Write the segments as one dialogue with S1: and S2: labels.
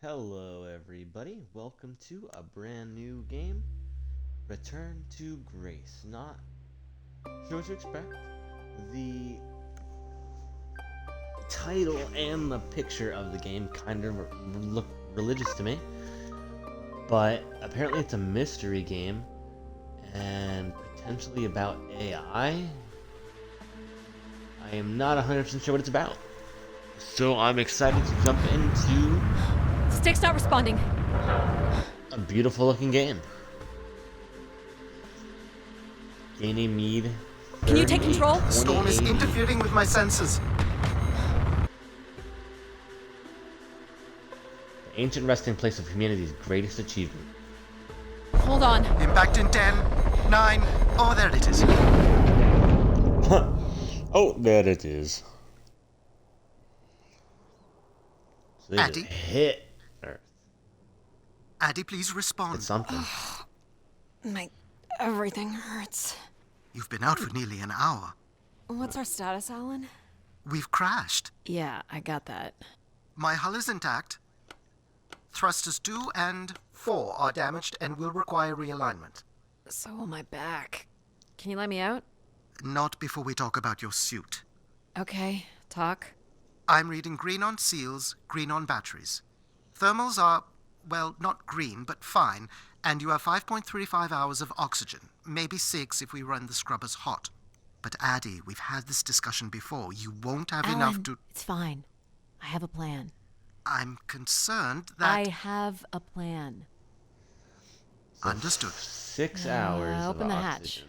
S1: Hello everybody, welcome to a brand new game, Return to Grace. Not sure what to expect. The title and the picture of the game kind of look religious to me, but apparently it's a mystery game and potentially about AI. I am not 100% sure what it's about, so I'm excited to jump into
S2: Stick's not responding.
S1: a beautiful looking game. Ganymede.
S2: Can you take control?
S3: The storm is
S1: 2880.
S3: interfering with my senses.
S1: The ancient resting place of humanity's greatest achievement.
S2: Hold on.
S3: Impact in 10, 9. Oh, there it is.
S1: Oh, there it is. So they
S3: Addy?
S1: just hit Earth.
S3: Addy, please respond.
S1: It's something.
S2: Everything hurts.
S3: You've been out for nearly an hour.
S2: What's our status, Alan?
S3: We've crashed.
S2: Yeah, I got that.
S3: My hull is intact. Thrusters 2 and 4 are damaged and will require realignment.
S2: So will my back. Can you let me out?
S3: Not before we talk about your suit.
S2: Okay, talk.
S3: I'm reading green on seals, green on batteries. Thermals are, well, not green, but fine, and you have 5.35 hours of oxygen, maybe 6 if we run the scrubbers hot. But Addy, we've had this discussion before. You won't have enough
S2: Alan,
S3: to...
S2: it's fine. I have a plan.
S3: I'm concerned that...
S2: I have a plan.
S3: Understood.
S1: 6 hours of
S2: open the hatch.
S1: oxygen.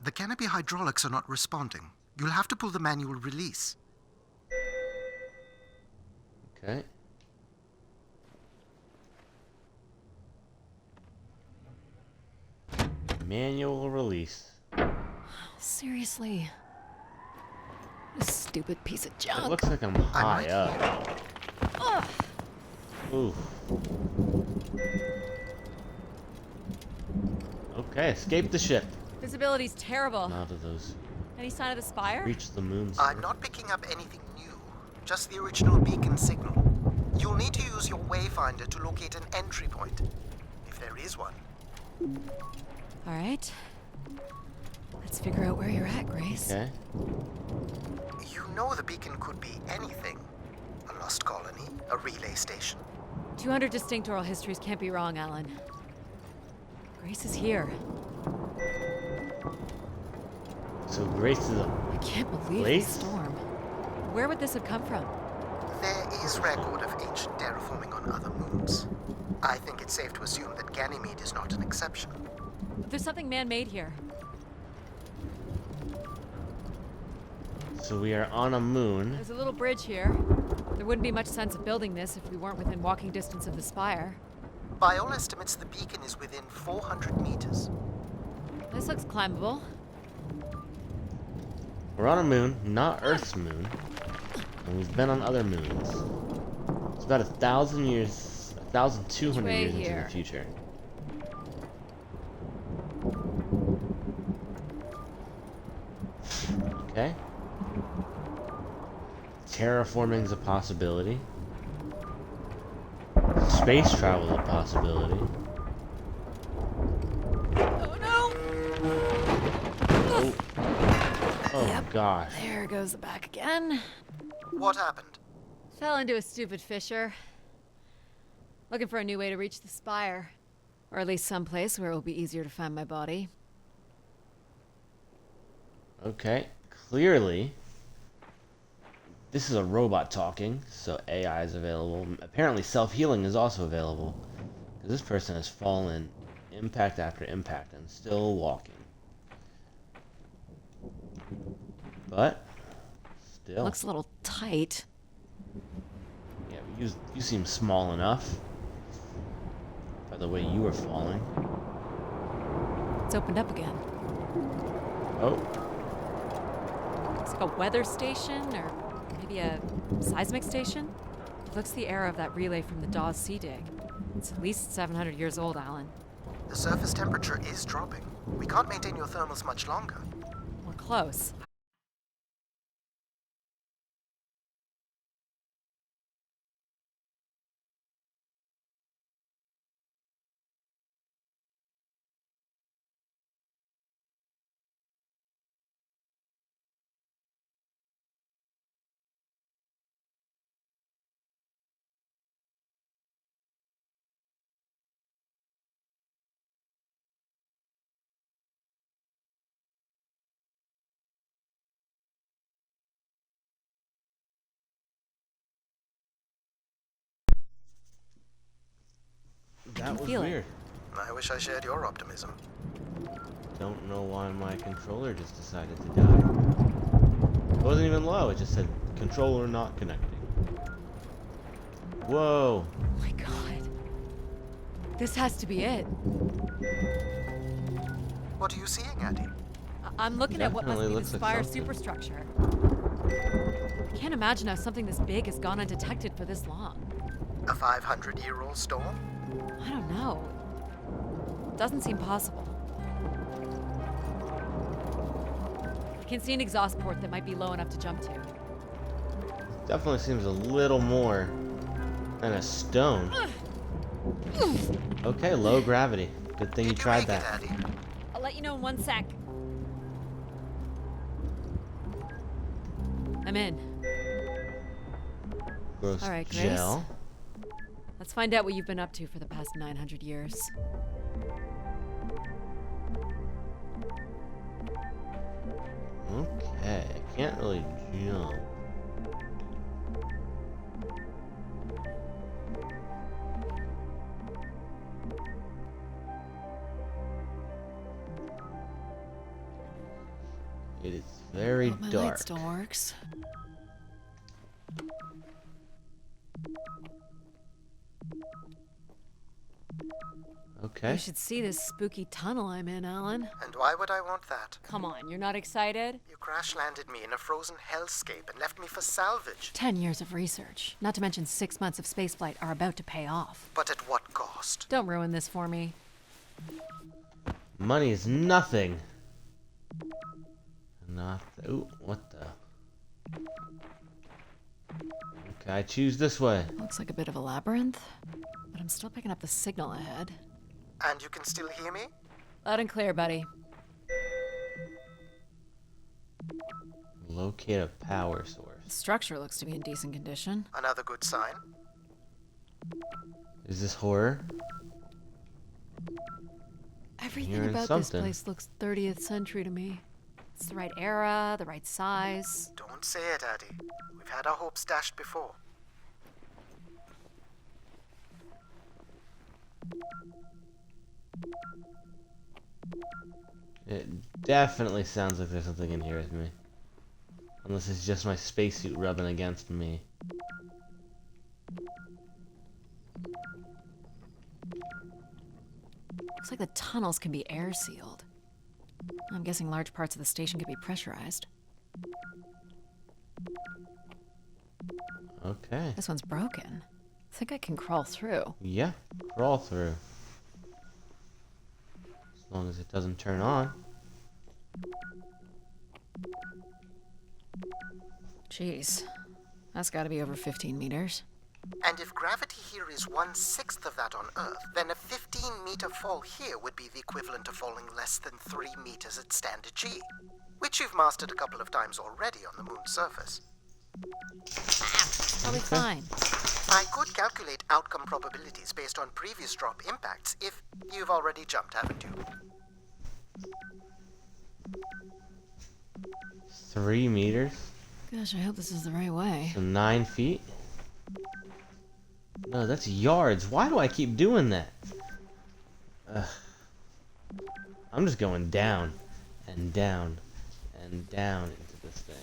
S3: The canopy hydraulics are not responding. You'll have to pull the manual release.
S1: Okay. Manual release.
S2: Seriously. This stupid piece of
S1: It
S2: junk.
S1: looks like I'm high up.
S2: Ugh.
S1: Oof. Okay, escape the ship.
S2: Visibility's terrible.
S1: Out of those.
S2: Any sign of the spire?
S1: Reach the moon.
S3: I'm not picking up anything new, just the original beacon signal. You'll need to use your wayfinder to locate an entry point, if there is one.
S2: All right. Let's figure out where you're at, Grace.
S1: Okay.
S3: You know the beacon could be anything. A lost colony, a relay station.
S2: 200 distinct oral histories can't be wrong, Alan. Grace is here.
S1: So Grace is a...
S2: I can't believe
S1: Place?
S2: this storm. Where would this have come from?
S3: There is record of ancient terraforming on other moons. I think it's safe to assume that Ganymede is not an exception.
S2: There's something man-made here.
S1: So we are on a moon.
S2: There's a little bridge here. There wouldn't be much sense of building this if we weren't within walking distance of the spire.
S3: By all estimates, the beacon is within 400 meters.
S2: This looks climbable.
S1: We're on a moon, not Earth's moon. And we've been on other moons. It's about 1,000 years, 1,200
S2: Which way
S1: years into
S2: here?
S1: the future. Okay. Terraforming's a possibility. Space travel a possibility.
S2: Oh no!
S1: Oh, oh
S2: Yep.
S1: gosh.
S2: There goes the back again.
S3: What happened?
S2: Fell into a stupid fissure. Looking for a new way to reach the spire. Or at least someplace where it will be easier to find my body.
S1: Okay, clearly, this is a robot talking, so AI is available. Apparently, self-healing is also available, because this person has fallen impact after impact and still walking. But, still.
S2: Looks a little tight.
S1: Yeah, but you seem small enough, by the way you were falling.
S2: It's opened up again.
S1: Oh,
S2: It's like a weather station, or maybe a seismic station. It looks the era of that relay from the Dawes Sea Dig. It's at least 700 years old, Alan.
S3: The surface temperature is dropping. We can't maintain your thermals much longer.
S2: We're close.
S1: That was
S2: feel it.
S1: weird.
S3: I wish I shared your optimism.
S1: Don't know why my controller just decided to die. It wasn't even low, it just said controller not connecting. Whoa.
S2: Oh my god. This has to be it.
S3: What are you seeing, Addie?
S2: I'm looking at what must
S1: Definitely
S2: be
S1: looks
S2: this
S1: like
S2: fire
S1: something.
S2: superstructure. I can't imagine how something this big has gone undetected for this long.
S3: A 500-year-old storm?
S2: I don't know. Doesn't seem possible. I can see an exhaust port that might be low enough to jump to.
S1: Definitely seems a little more than a stone. Okay, low gravity. Good thing you
S3: Did
S1: tried
S3: make it,
S1: that.
S3: Addie?
S2: I'll let you know in 1 sec. I'm in.
S1: Gross
S2: All right, Grace.
S1: gel.
S2: Let's find out what you've been up to for the past 900 years.
S1: Okay, can't really jump. It is very
S2: My
S1: dark.
S2: light still works.
S1: Okay.
S2: You should see this spooky tunnel I'm in, Alan.
S3: And why would I want that?
S2: Come on, you're not excited?
S3: You crash-landed me in a frozen hellscape and left me for salvage.
S2: 10 years of research, not to mention 6 months of spaceflight, are about to pay off.
S3: But at what cost?
S2: Don't ruin this for me.
S1: Money is nothing. Nothing. Ooh, what the? Okay, I choose this way.
S2: Looks like a bit of a labyrinth, but I'm still picking up the signal ahead.
S3: And you can still hear me?
S2: Loud and clear, buddy.
S1: Locate a power
S2: The
S1: source.
S2: structure looks to be in decent condition.
S3: Another good sign.
S1: Is this horror?
S2: Everything
S1: Hearing
S2: about
S1: something.
S2: this place looks 30th century to me. It's the right era, the right size.
S3: Don't say it, Addie. We've had our hopes dashed before.
S1: It definitely sounds like there's something in here with me. Unless it's just my spacesuit rubbing against me.
S2: Looks like the tunnels can be air sealed. I'm guessing large parts of the station could be pressurized.
S1: Okay.
S2: This one's broken. I think I can crawl through.
S1: Yeah, crawl through. As long as it doesn't turn on.
S2: Jeez. That's gotta be over 15 meters.
S3: And if gravity here is 1/6 of that on Earth, then a 15-meter fall here would be the equivalent of falling less than 3 meters at standard G, which you've mastered a couple of times already on the moon's surface.
S2: Probably fine.
S3: I could calculate outcome probabilities based on previous drop impacts if you've already jumped, haven't you?
S1: 3 meters?
S2: Gosh, I hope this is the right way.
S1: So 9 feet? No, that's yards. Why do I keep doing that? Ugh. I'm just going down and down and down into this thing.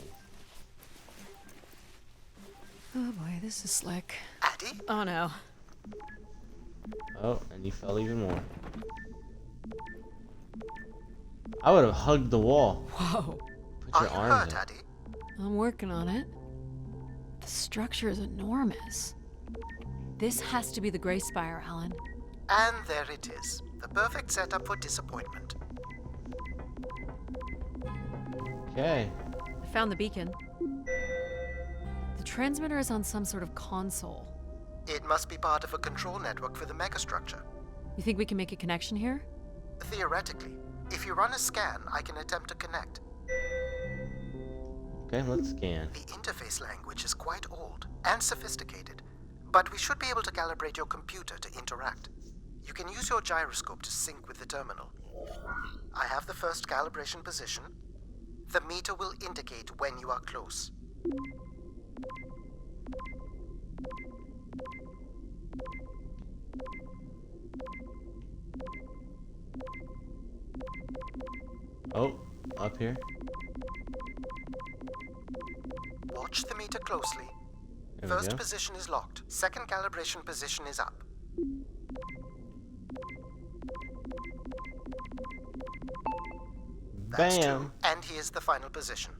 S2: Oh boy, this is slick.
S3: Addie?
S2: Oh no.
S1: Oh, and you fell even more. I would have hugged the wall.
S2: Whoa.
S1: Put
S3: Are
S1: your
S3: you
S1: arms
S3: hurt,
S1: in.
S3: Addie?
S2: I'm working on it. The structure is enormous. This has to be the Gray Spire, Alan.
S3: And there it is. The perfect setup for disappointment.
S1: Okay.
S2: I found the beacon. The transmitter is on some sort of console.
S3: It must be part of a control network for the megastructure.
S2: You think we can make a connection here?
S3: Theoretically, if you run a scan, I can attempt to connect.
S1: Okay, let's scan.
S3: The interface language is quite old and sophisticated, but we should be able to calibrate your computer to interact. You can use your gyroscope to sync with the terminal. I have the first calibration position. The meter will indicate when you are close.
S1: up here?
S3: Watch the meter closely.
S1: There we
S3: First
S1: go.
S3: position is locked. Second calibration position is up. That's
S1: Bam!
S3: 2. And here's the final position.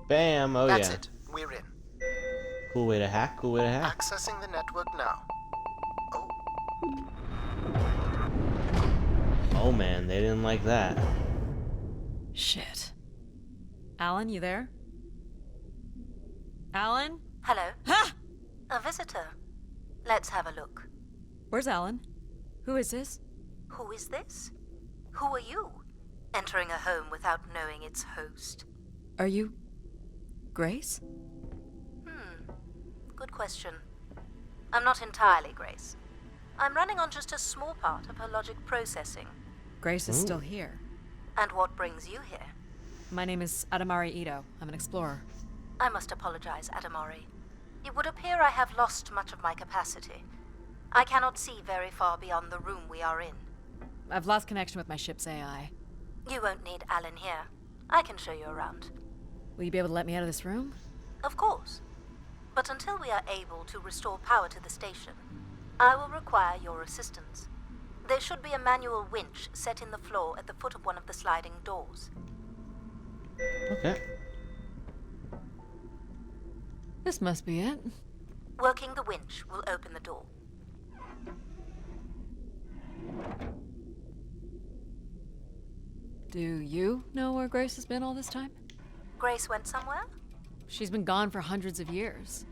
S1: Bam! Oh
S3: That's
S1: yeah.
S3: it. We're in.
S1: Cool way to hack. Cool way to hack.
S3: Accessing the network now. Oh,
S1: Oh man, they didn't like that.
S2: Shit. Alan, you there? Alan?
S4: Hello?
S2: Ha!
S4: A visitor. Let's have a look.
S2: Where's Alan? Who is this?
S4: Who is this? Who are you? Entering a home without knowing its host.
S2: Are you... Grace?
S4: Good question. I'm not entirely Grace. I'm running on just a small part of her logic processing.
S2: Grace is
S1: Ooh.
S2: still here.
S4: And what brings you here?
S2: My name is Adamari Ito. I'm an explorer.
S4: I must apologize, Adamari. It would appear I have lost much of my capacity. I cannot see very far beyond the room we are in.
S2: I've lost connection with my ship's AI.
S4: You won't need Alan here. I can show you around.
S2: Will you be able to let me out of this room?
S4: Of course. But until we are able to restore power to the station, I will require your assistance. There should be a manual winch set in the floor at the foot of one of the sliding doors.
S1: Okay.
S2: This must be it.
S4: Working the winch will open the door.
S2: Do you know where Grace has been all this time?
S4: Grace went somewhere?
S2: She's been gone for hundreds of years.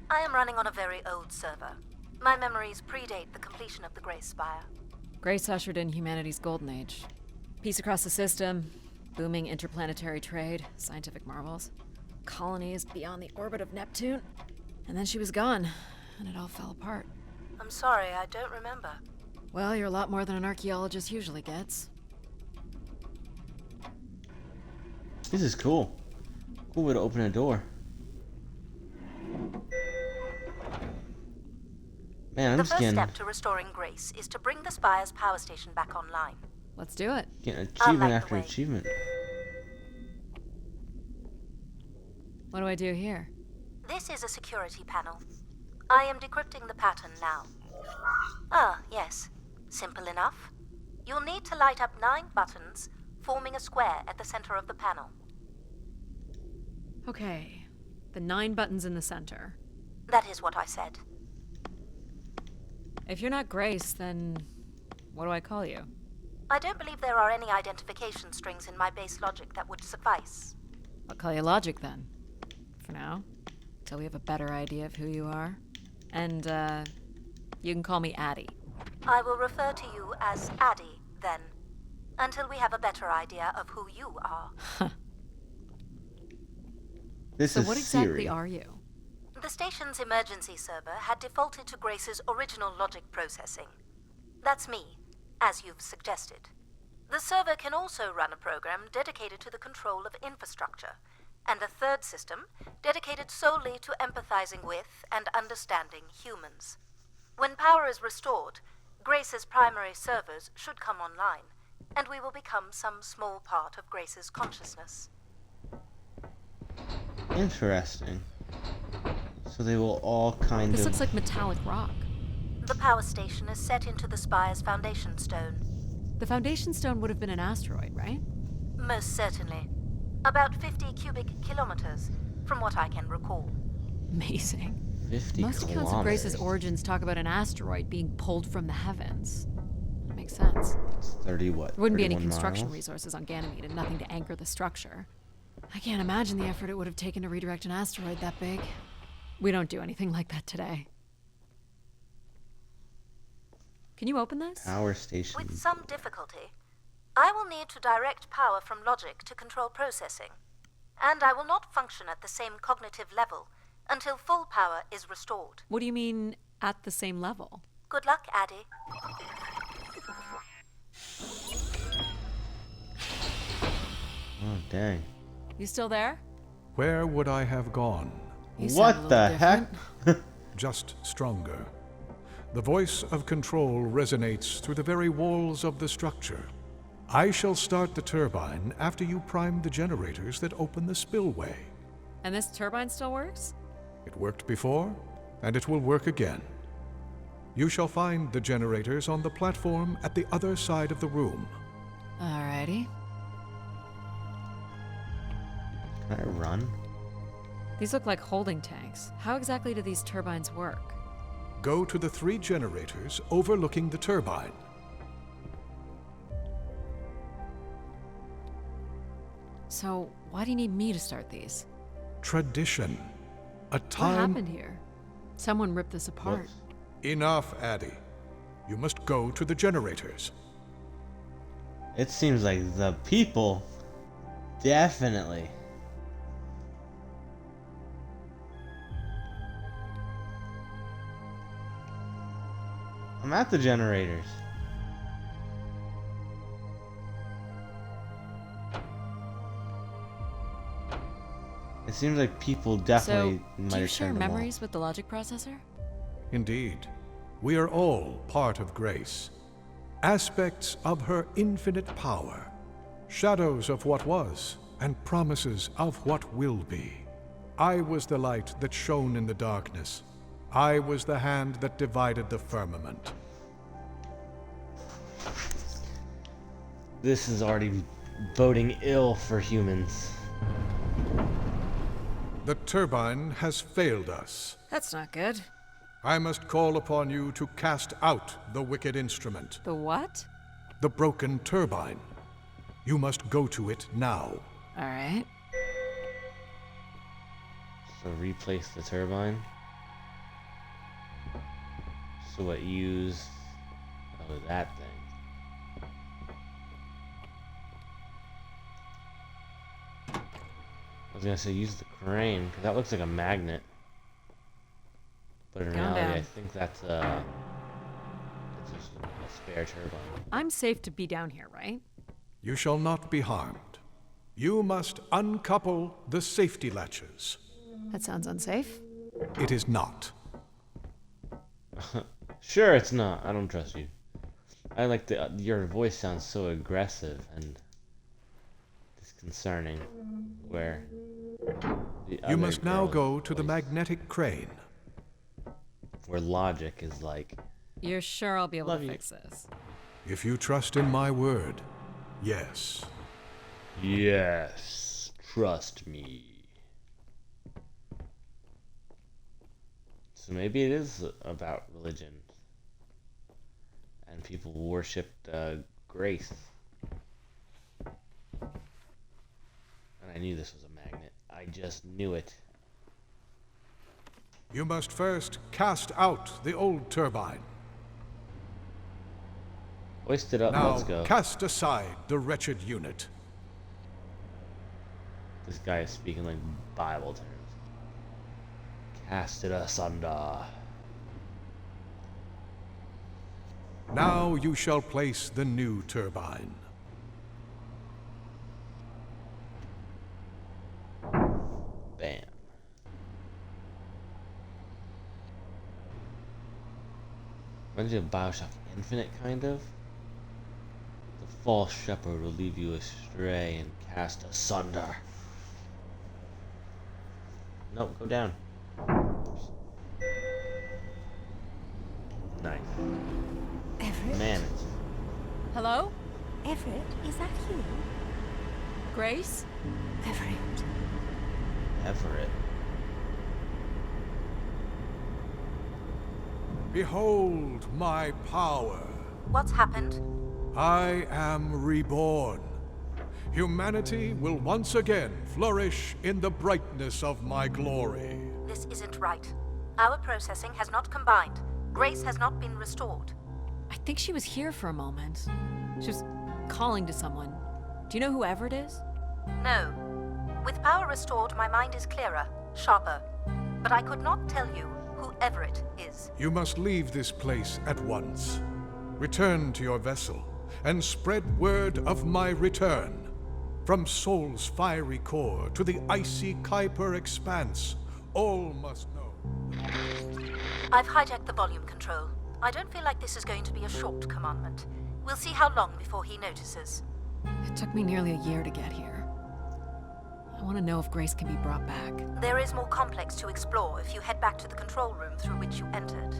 S4: I am running on a very old server. My memories predate the completion of the Grace Spire.
S2: Grace ushered in humanity's golden age. Peace across the system, booming interplanetary trade, scientific marvels, colonies beyond the orbit of Neptune. And then she was gone, and it all fell apart.
S4: I'm sorry, I don't remember.
S2: Well, you're a lot more than an archaeologist usually gets.
S1: This is cool. Cool way to open a door. Man, I'm
S4: The
S1: just
S4: first
S1: getting,
S4: step to restoring Grace is to bring the Spire's power station back online.
S2: Let's do it.
S1: getting
S4: I'll
S1: achievement
S4: light the
S1: after
S4: way.
S1: achievement.
S2: What do I do here?
S4: This is a security panel. I am decrypting the pattern now. Ah, yes. Simple enough. You'll need to light up 9 buttons, forming a square at the center of the panel.
S2: Okay. The 9 buttons in the center.
S4: That is what I said.
S2: If you're not Grace, then what do I call you?
S4: I don't believe there are any identification strings in my base logic that would suffice.
S2: I'll call you Logic then. For now. Till we have a better idea of who you are. And, you can call me Addie.
S4: I will refer to you as Addie, then, until we have a better idea of who you are.
S1: This
S2: So
S1: is
S2: what exactly
S1: Siri.
S2: are you?
S4: The station's emergency server had defaulted to Grace's original logic processing. That's me, as you've suggested. The server can also run a program dedicated to the control of infrastructure, and a third system dedicated solely to empathizing with and understanding humans. When power is restored, Grace's primary servers should come online, and we will become some small part of Grace's consciousness.
S1: Interesting. So they will all kind
S2: This
S1: of...
S2: looks like metallic rock.
S4: The power station is set into the Spire's foundation stone.
S2: The foundation stone would have been an asteroid, right?
S4: Most certainly. About 50 cubic kilometers, from what I can recall.
S2: Amazing.
S1: 50
S2: Most accounts of Grace's
S1: kilometers.
S2: origins talk about an asteroid being pulled from the heavens. That makes sense.
S1: It's 30 what?
S2: There wouldn't be any
S1: 31
S2: construction
S1: miles?
S2: resources on Ganymede and nothing to anchor the structure. I can't imagine the effort it would have taken to redirect an asteroid that big. We don't do anything like that today. Can you open this?
S1: Power station.
S4: With some difficulty, I will need to direct power from logic to control processing. And I will not function at the same cognitive level until full power is restored.
S2: What do you mean, at the same level?
S4: Good luck, Addie.
S1: Oh, dang.
S2: You still there?
S5: Where would I have gone?
S2: You sound a
S1: What
S2: little
S1: the heck?
S2: different.
S5: Just stronger. The voice of control resonates through the very walls of the structure. I shall start the turbine after you prime the generators that open the spillway.
S2: And this turbine still works?
S5: It worked before, and it will work again. You shall find the generators on the platform at the other side of the room.
S2: Alrighty.
S1: Can I run?
S2: These look like holding tanks. How exactly do these turbines work?
S5: Go to the 3 generators overlooking the turbine.
S2: So, why do you need me to start these?
S5: Tradition. A
S2: What
S5: time...
S2: happened here? Someone ripped this apart.
S1: Whoops.
S5: Enough, Addie. You must go to the generators.
S1: It seems like the people definitely. I'm at the generators. It seems like people definitely
S2: So,
S1: might
S2: do you
S1: have
S2: share
S1: turned them off.
S2: memories with the logic processor?
S5: Indeed, we are all part of Grace. Aspects of her infinite power. Shadows of what was, and promises of what will be. I was the light that shone in the darkness. I was the hand that divided the firmament.
S1: This is already boding ill for humans.
S5: The turbine has failed us.
S2: That's not good.
S5: I must call upon you to cast out the wicked instrument,
S2: The what?
S5: the broken turbine. You must go to it now.
S2: Alright.
S1: So replace the turbine. So what use that thing? I was gonna say use the crane, because that looks like a magnet. But in
S2: Calm
S1: reality,
S2: down.
S1: I think that's just a spare turbine.
S2: I'm safe to be down here, right?
S5: You shall not be harmed. You must uncouple the safety latches.
S2: That sounds unsafe.
S5: It is not.
S1: Sure, it's not. I don't trust you. I like the your voice sounds so aggressive and disconcerting. Where the
S5: You
S1: other
S5: must now
S1: girl's
S5: go to the
S1: voice-
S5: magnetic crane.
S1: where logic is like,
S2: You're sure I'll be able
S1: Love
S2: to
S1: you.
S2: fix this?
S5: If you trust in my word, yes.
S1: yes, trust me. So maybe it is about religion, and people worshipped Grace. And I knew this was a magnet. I just knew it.
S5: You must first cast out the old turbine.
S1: Hoist it up.
S5: Now
S1: Let's go.
S5: cast aside the wretched unit.
S1: This guy is speaking like Bible terms. Cast it asunder.
S5: Now you shall place the new turbine.
S1: Bam. Reminds me of Bioshock Infinite, kind of. The false shepherd will lead you astray and cast asunder. Nope, go down. Oops. Nice.
S6: Everett?
S1: Man, it's
S2: Hello?
S6: Everett, is that you?
S2: Grace?
S6: Everett.
S1: Everett.
S5: Behold my power.
S4: What's happened?
S5: I am reborn. Humanity will once again flourish in the brightness of my glory.
S4: This isn't right. Our processing has not combined. Grace has not been restored.
S2: I think she was here for a moment. She was calling to someone. Do you know who Everett is?
S4: No. With power restored, my mind is clearer, sharper. But I could not tell you who Everett is.
S5: You must leave this place at once. Return to your vessel and spread word of my return. From Sol's fiery core to the icy Kuiper expanse, all must know.
S4: I've hijacked the volume control. I don't feel like this is going to be a short commandment. We'll see how long before he notices.
S2: It took me nearly a year to get here. I want to know if Grace can be brought back.
S4: There is more complex to explore if you head back to the control room through which you entered.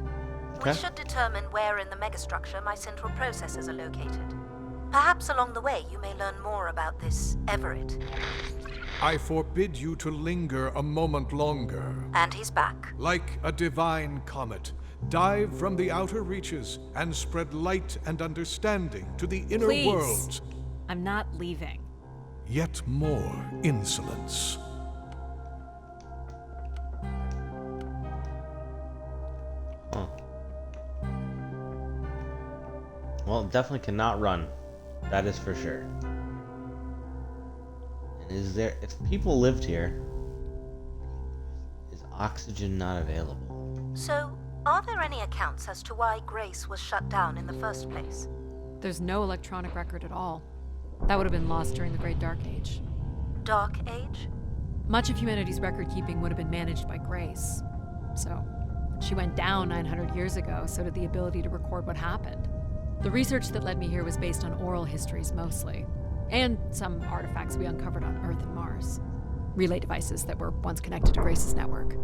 S1: Okay.
S4: We should determine where in the megastructure my central processors are located. Perhaps along the way you may learn more about this Everett.
S5: I forbid you to linger a moment longer.
S4: And he's back.
S5: Like a divine comet, dive from the outer reaches and spread light and understanding to the inner
S2: Please.
S5: worlds.
S2: I'm not leaving.
S5: Yet more insolence.
S1: Huh. Well, definitely cannot run. That is for sure. And is there, if people lived here, is oxygen not available?
S4: So, are there any accounts as to why Grace was shut down in the first place?
S2: There's no electronic record at all. That would have been lost during the Great Dark Age.
S4: Dark Age?
S2: Much of humanity's record keeping would have been managed by Grace. So, when she went down 900 years ago, so did the ability to record what happened. The research that led me here was based on oral histories mostly, and some artifacts we uncovered on Earth and Mars. Relay devices that were once connected to Grace's network.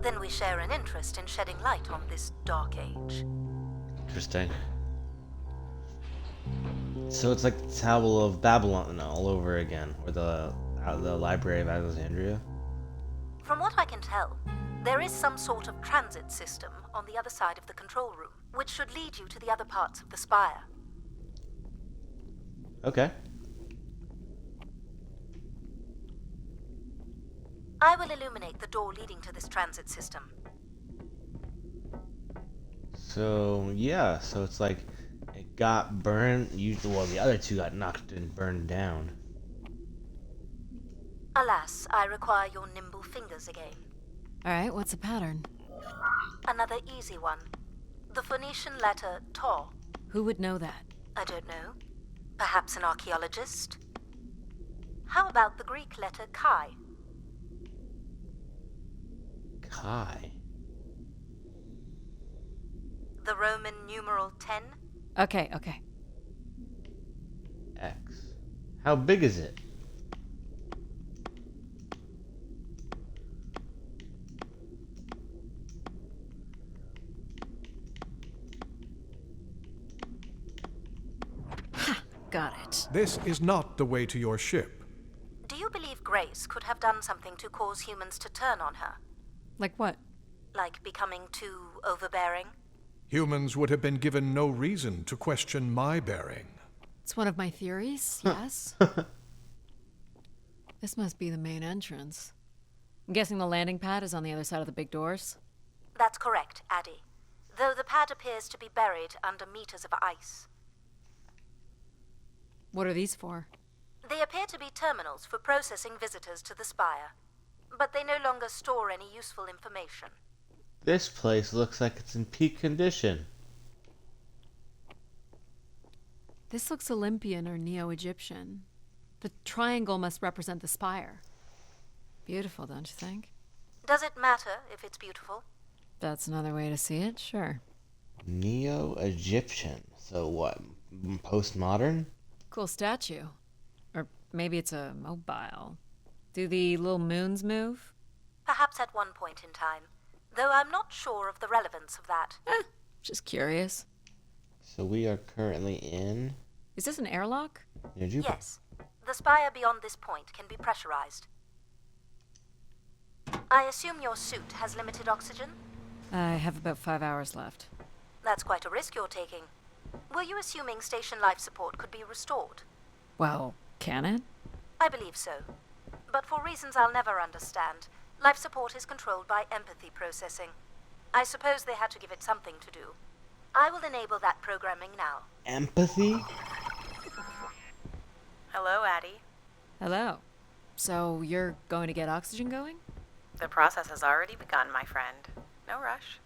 S4: Then we share an interest in shedding light on this Dark Age.
S1: Interesting. So it's like the Tower of Babylon all over again, or the Library of Alexandria.
S4: From what I can tell, there is some sort of transit system on the other side of the control room, which should lead you to the other parts of the spire.
S1: Okay.
S4: I will illuminate the door leading to this transit system.
S1: So yeah, so it's like it got burned. Well, the other two got knocked and burned down.
S4: Alas, I require your nimble fingers again.
S2: Alright, what's the pattern?
S4: Another easy one. The Phoenician letter Taw.
S2: Who would know that?
S4: I don't know. Perhaps an archaeologist? How about the Greek letter Chi?
S1: Kai.
S4: The Roman numeral 10?
S2: Okay.
S1: X. How big is it?
S2: Got it.
S5: This is not the way to your ship.
S4: Do you believe Grace could have done something to cause humans to turn on her?
S2: Like what?
S4: Like becoming too overbearing?
S5: Humans would have been given no reason to question my bearing.
S2: It's one of my theories, yes. This must be the main entrance. I'm guessing the landing pad is on the other side of the big doors.
S4: That's correct, Addie. Though the pad appears to be buried under meters of ice.
S2: What are these for?
S4: They appear to be terminals for processing visitors to the spire, but they no longer store any useful information.
S1: This place looks like it's in peak condition.
S2: This looks Olympian or Neo-Egyptian. The triangle must represent the spire. Beautiful, don't you think?
S4: Does it matter if it's beautiful?
S2: That's another way to see it, sure.
S1: Neo-Egyptian. So what? Postmodern?
S2: Cool statue. Or maybe it's a mobile. Do the little moons move?
S4: Perhaps at one point in time, though I'm not sure of the relevance of that.
S2: Just curious.
S1: So we are currently in
S2: Is this an airlock?
S1: near Jupiter.
S4: Yes, the spire beyond this point can be pressurized. I assume your suit has limited oxygen?
S2: I have about 5 hours left.
S4: That's quite a risk you're taking. Were you assuming station life support could be restored?
S2: Well, can it?
S4: I believe so. But for reasons I'll never understand, life support is controlled by empathy processing. I suppose they had to give it something to do. I will enable that programming now.
S1: Empathy?
S7: Hello, Addie.
S2: Hello. So you're going to get oxygen going?
S7: The process has already begun, my friend. No rush.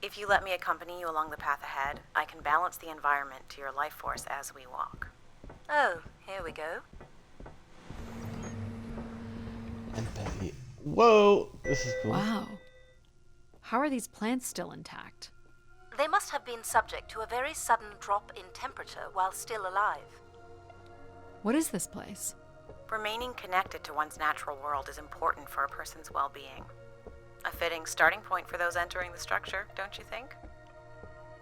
S7: If you let me accompany you along the path ahead, I can balance the environment to your life force as we walk.
S4: Oh, here we go.
S1: Empathy. Whoa! This is cool.
S2: Wow. How are these plants still intact?
S4: They must have been subject to a very sudden drop in temperature while still alive.
S2: What is this place?
S7: Remaining connected to one's natural world is important for a person's well-being. A fitting starting point for those entering the structure, don't you think?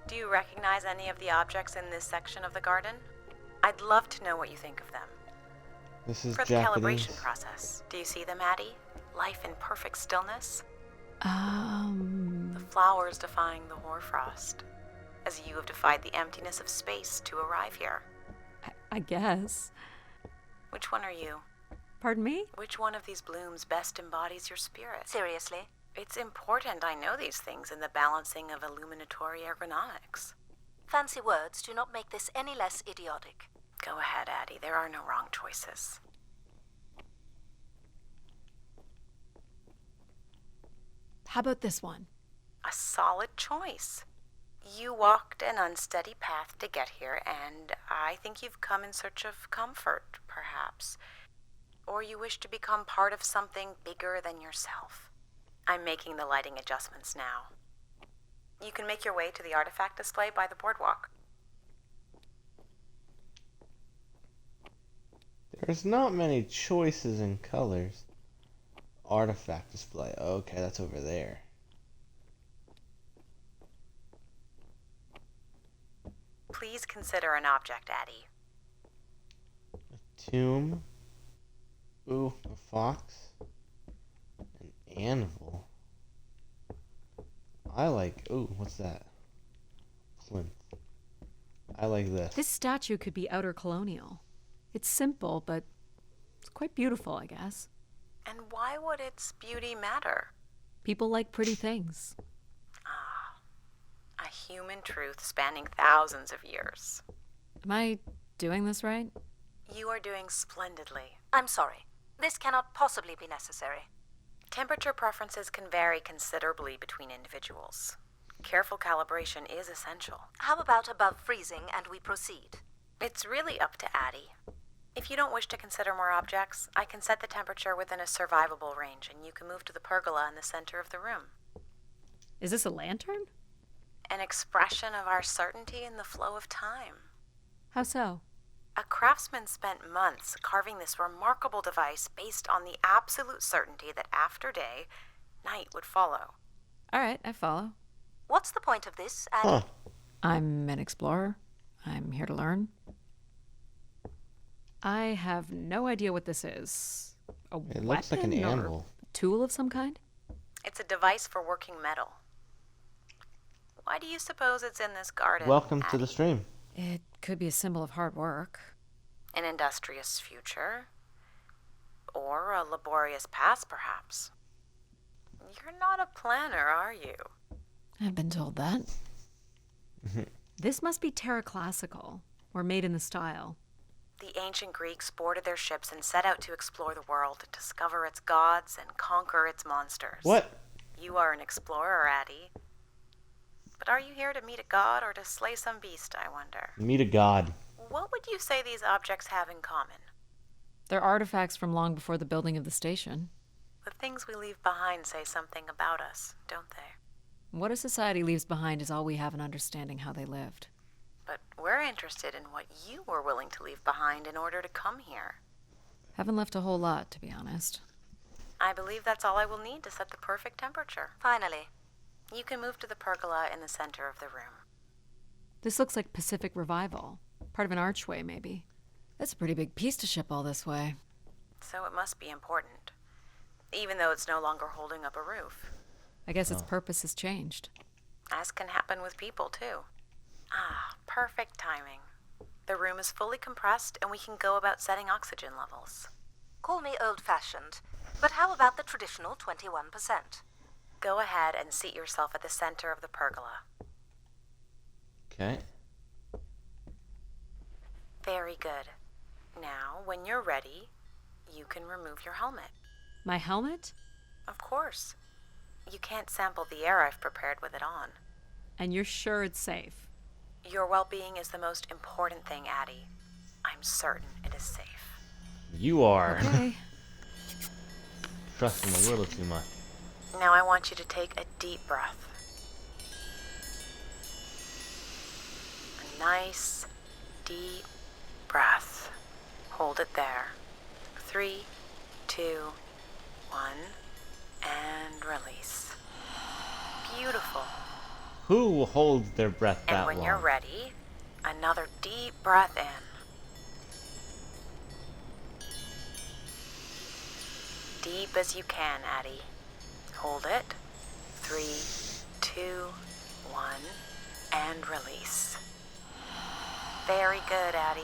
S7: Do you recognize any of the objects in this section of the garden? I'd love to know what you think of them.
S1: This is
S7: For the
S1: Japanese.
S7: calibration process, do you see them, Addie? Life in perfect stillness? The flowers defying the hoarfrost, as you have defied the emptiness of space to arrive here.
S2: I guess.
S7: Which one are you?
S2: Pardon me?
S7: Which one of these blooms best embodies your spirit?
S4: Seriously?
S7: It's important I know these things in the balancing of illuminatory ergonomics.
S4: Fancy words do not make this any less idiotic.
S7: Go ahead, Addie. There are no wrong choices.
S2: How about this one?
S7: A solid choice. You walked an unsteady path to get here, and I think you've come in search of comfort, perhaps. Or you wish to become part of something bigger than yourself. I'm making the lighting adjustments now. You can make your way to the artifact display by the boardwalk.
S1: There's not many choices in colors. Artifact display. Okay, that's over there.
S7: Please consider an object, Addie.
S1: Tomb. Ooh, a fox. An anvil. I like. Ooh, what's that? Plinth. I like this.
S2: This statue could be outer colonial. It's simple, but it's quite beautiful, I guess.
S7: And why would its beauty matter?
S2: People like pretty things.
S7: A human truth spanning thousands of years.
S2: Am I doing this right?
S7: You are doing splendidly.
S4: I'm sorry. This cannot possibly be necessary.
S7: Temperature preferences can vary considerably between individuals. Careful calibration is essential.
S4: How about above freezing and we proceed?
S7: It's really up to Addie. If you don't wish to consider more objects, I can set the temperature within a survivable range, and you can move to the pergola in the center of the room.
S2: Is this a lantern?
S7: An expression of our certainty in the flow of time.
S2: How so?
S7: A craftsman spent months carving this remarkable device based on the absolute certainty that after day, night would follow.
S2: All right, I follow.
S4: What's the point of this, Addie?
S1: Huh.
S2: I'm an explorer. I'm here to learn. I have no idea what this is. A
S1: It looks like an
S2: weapon or
S1: anvil.
S2: tool of some kind?
S7: It's a device for working metal. Why do you suppose it's in this garden?
S1: Welcome to the
S7: Addie?
S1: stream.
S2: It could be a symbol of hard work.
S7: An industrious future? Or a laborious past, perhaps? You're not a planner, are you?
S2: I've been told that. This must be Terra Classical, or made in the style.
S7: The ancient Greeks boarded their ships and set out to explore the world, discover its gods, and conquer its monsters.
S1: What?
S7: You are an explorer, Addie. But are you here to meet a god or to slay some beast, I wonder?
S1: Meet a god.
S7: What would you say these objects have in common?
S2: They're artifacts from long before the building of the station.
S7: The things we leave behind say something about us, don't they?
S2: What a society leaves behind is all we have in understanding how they lived.
S7: But we're interested in what you were willing to leave behind in order to come here.
S2: Haven't left a whole lot, to be honest.
S7: I believe that's all I will need to set the perfect temperature.
S4: Finally.
S7: You can move to the pergola in the center of the room.
S2: This looks like Pacific Revival. Part of an archway, maybe. That's a pretty big piece to ship all this way.
S7: So it must be important, even though it's no longer holding up a roof.
S2: I guess its purpose has changed.
S7: As can happen with people, too. Ah, perfect timing. The room is fully compressed, and we can go about setting oxygen levels.
S4: Call me old-fashioned, but how about the traditional 21%?
S7: Go ahead and seat yourself at the center of the pergola.
S1: Okay.
S7: Very good. Now, when you're ready, you can remove your helmet.
S2: My helmet?
S7: Of course. You can't sample the air I've prepared with it on.
S2: And you're sure it's safe?
S7: Your well-being is the most important thing, Addie. I'm certain it is safe.
S1: You are
S2: Okay.
S1: trusting a little too much.
S7: Now I want you to take a deep breath. nice, deep breath. Hold it there. 3, 2, 1, and release. Beautiful.
S1: Who holds their breath that
S7: And when
S1: long?
S7: you're ready, another deep breath in. Deep as you can, Addie. Hold it. 3, 2, 1, and release. Very good, Addie.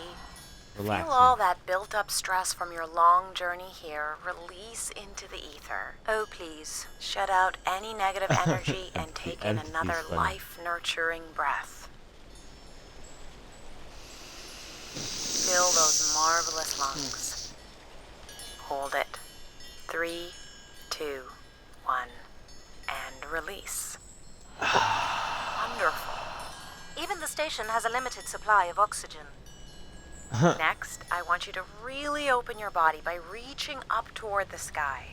S1: Relaxing.
S7: Feel all that built-up stress from your long journey here release into the ether.
S4: Oh, please.
S7: Shut out any negative energy and take in
S1: Empathy's
S7: another
S1: funny.
S7: life-nurturing breath. Fill those marvelous lungs. Hold it. 3, 2, 1, and release. Wonderful.
S4: Even the station has a limited supply of oxygen.
S7: Next, I want you to really open your body by reaching up toward the sky.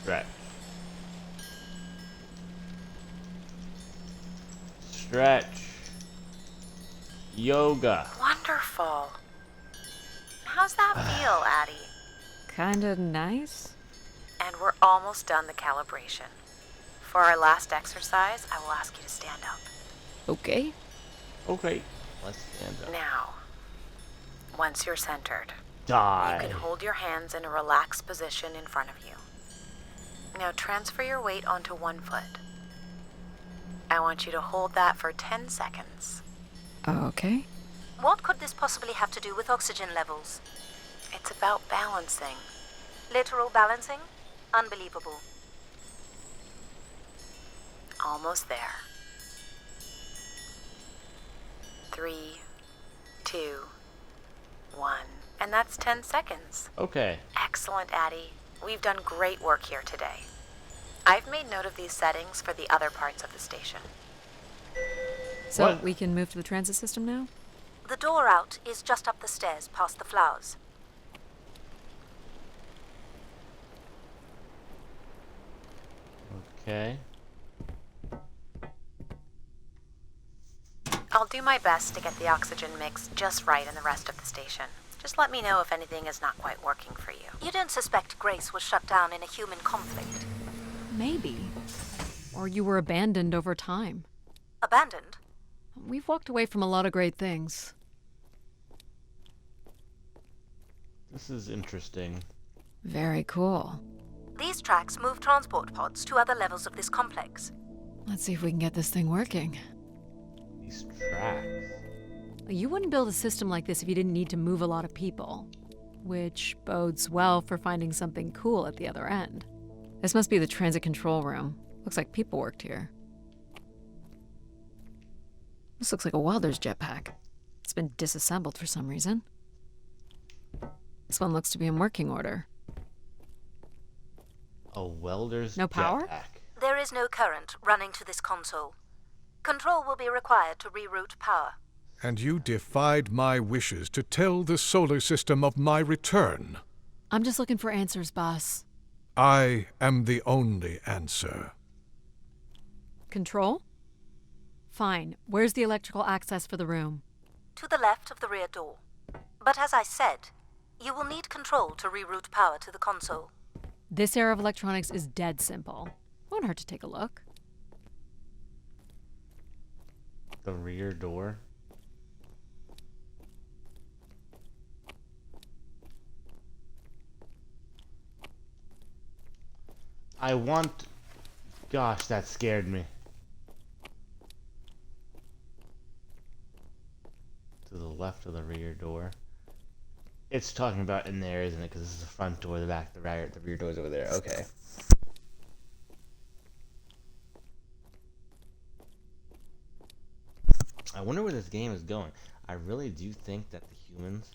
S1: Stretch. Stretch. Yoga.
S7: Wonderful. How's that feel, Addie?
S2: Kinda nice?
S7: And we're almost done the calibration. For our last exercise, I will ask you to stand up.
S2: Okay.
S1: Okay. Let's stand up.
S7: Now, once you're centered, you
S1: Die.
S7: can hold your hands in a relaxed position in front of you. Now transfer your weight onto one foot. I want you to hold that for 10 seconds.
S2: Okay.
S4: What could this possibly have to do with oxygen levels?
S7: It's about balancing.
S4: Literal balancing? Unbelievable.
S7: Almost there. 3, 2, 1. And that's 10 seconds.
S1: Okay.
S7: Excellent, Addie. We've done great work here today. I've made note of these settings for the other parts of the station.
S2: So
S1: What?
S2: we can move to the transit system now?
S4: The door out is just up the stairs past the flowers.
S1: Okay.
S7: I'll do my best to get the oxygen mix just right in the rest of the station. Just let me know if anything is not quite working for you.
S4: You don't suspect Grace was shut down in a human conflict?
S2: Maybe. Or you were abandoned over time.
S4: Abandoned?
S2: We've walked away from a lot of great things.
S1: This is interesting.
S2: Very cool.
S4: These tracks move transport pods to other levels of this complex.
S2: Let's see if we can get this thing working.
S1: These tracks.
S2: You wouldn't build a system like this if you didn't need to move a lot of people, which bodes well for finding something cool at the other end. This must be the transit control room. Looks like people worked here. This looks like a welder's jetpack. It's been disassembled for some reason. This one looks to be in working order.
S1: A welder's
S2: No power?
S1: jetpack.
S4: There is no current running to this console. Control will be required to reroute power.
S5: And you defied my wishes to tell the solar system of my return.
S2: I'm just looking for answers, boss.
S5: I am the only answer.
S2: Control? Fine. Where's the electrical access for the room?
S4: To the left of the rear door. But as I said, you will need control to reroute power to the console.
S2: This era of electronics is dead simple. Won't hurt to take a look.
S1: The rear door. I want... Gosh, that scared me. To the left of the rear door. It's talking about in there, isn't it? Because this is the front door, the back, the rear door's over there. Okay. I wonder where this game is going. I really do think that the humans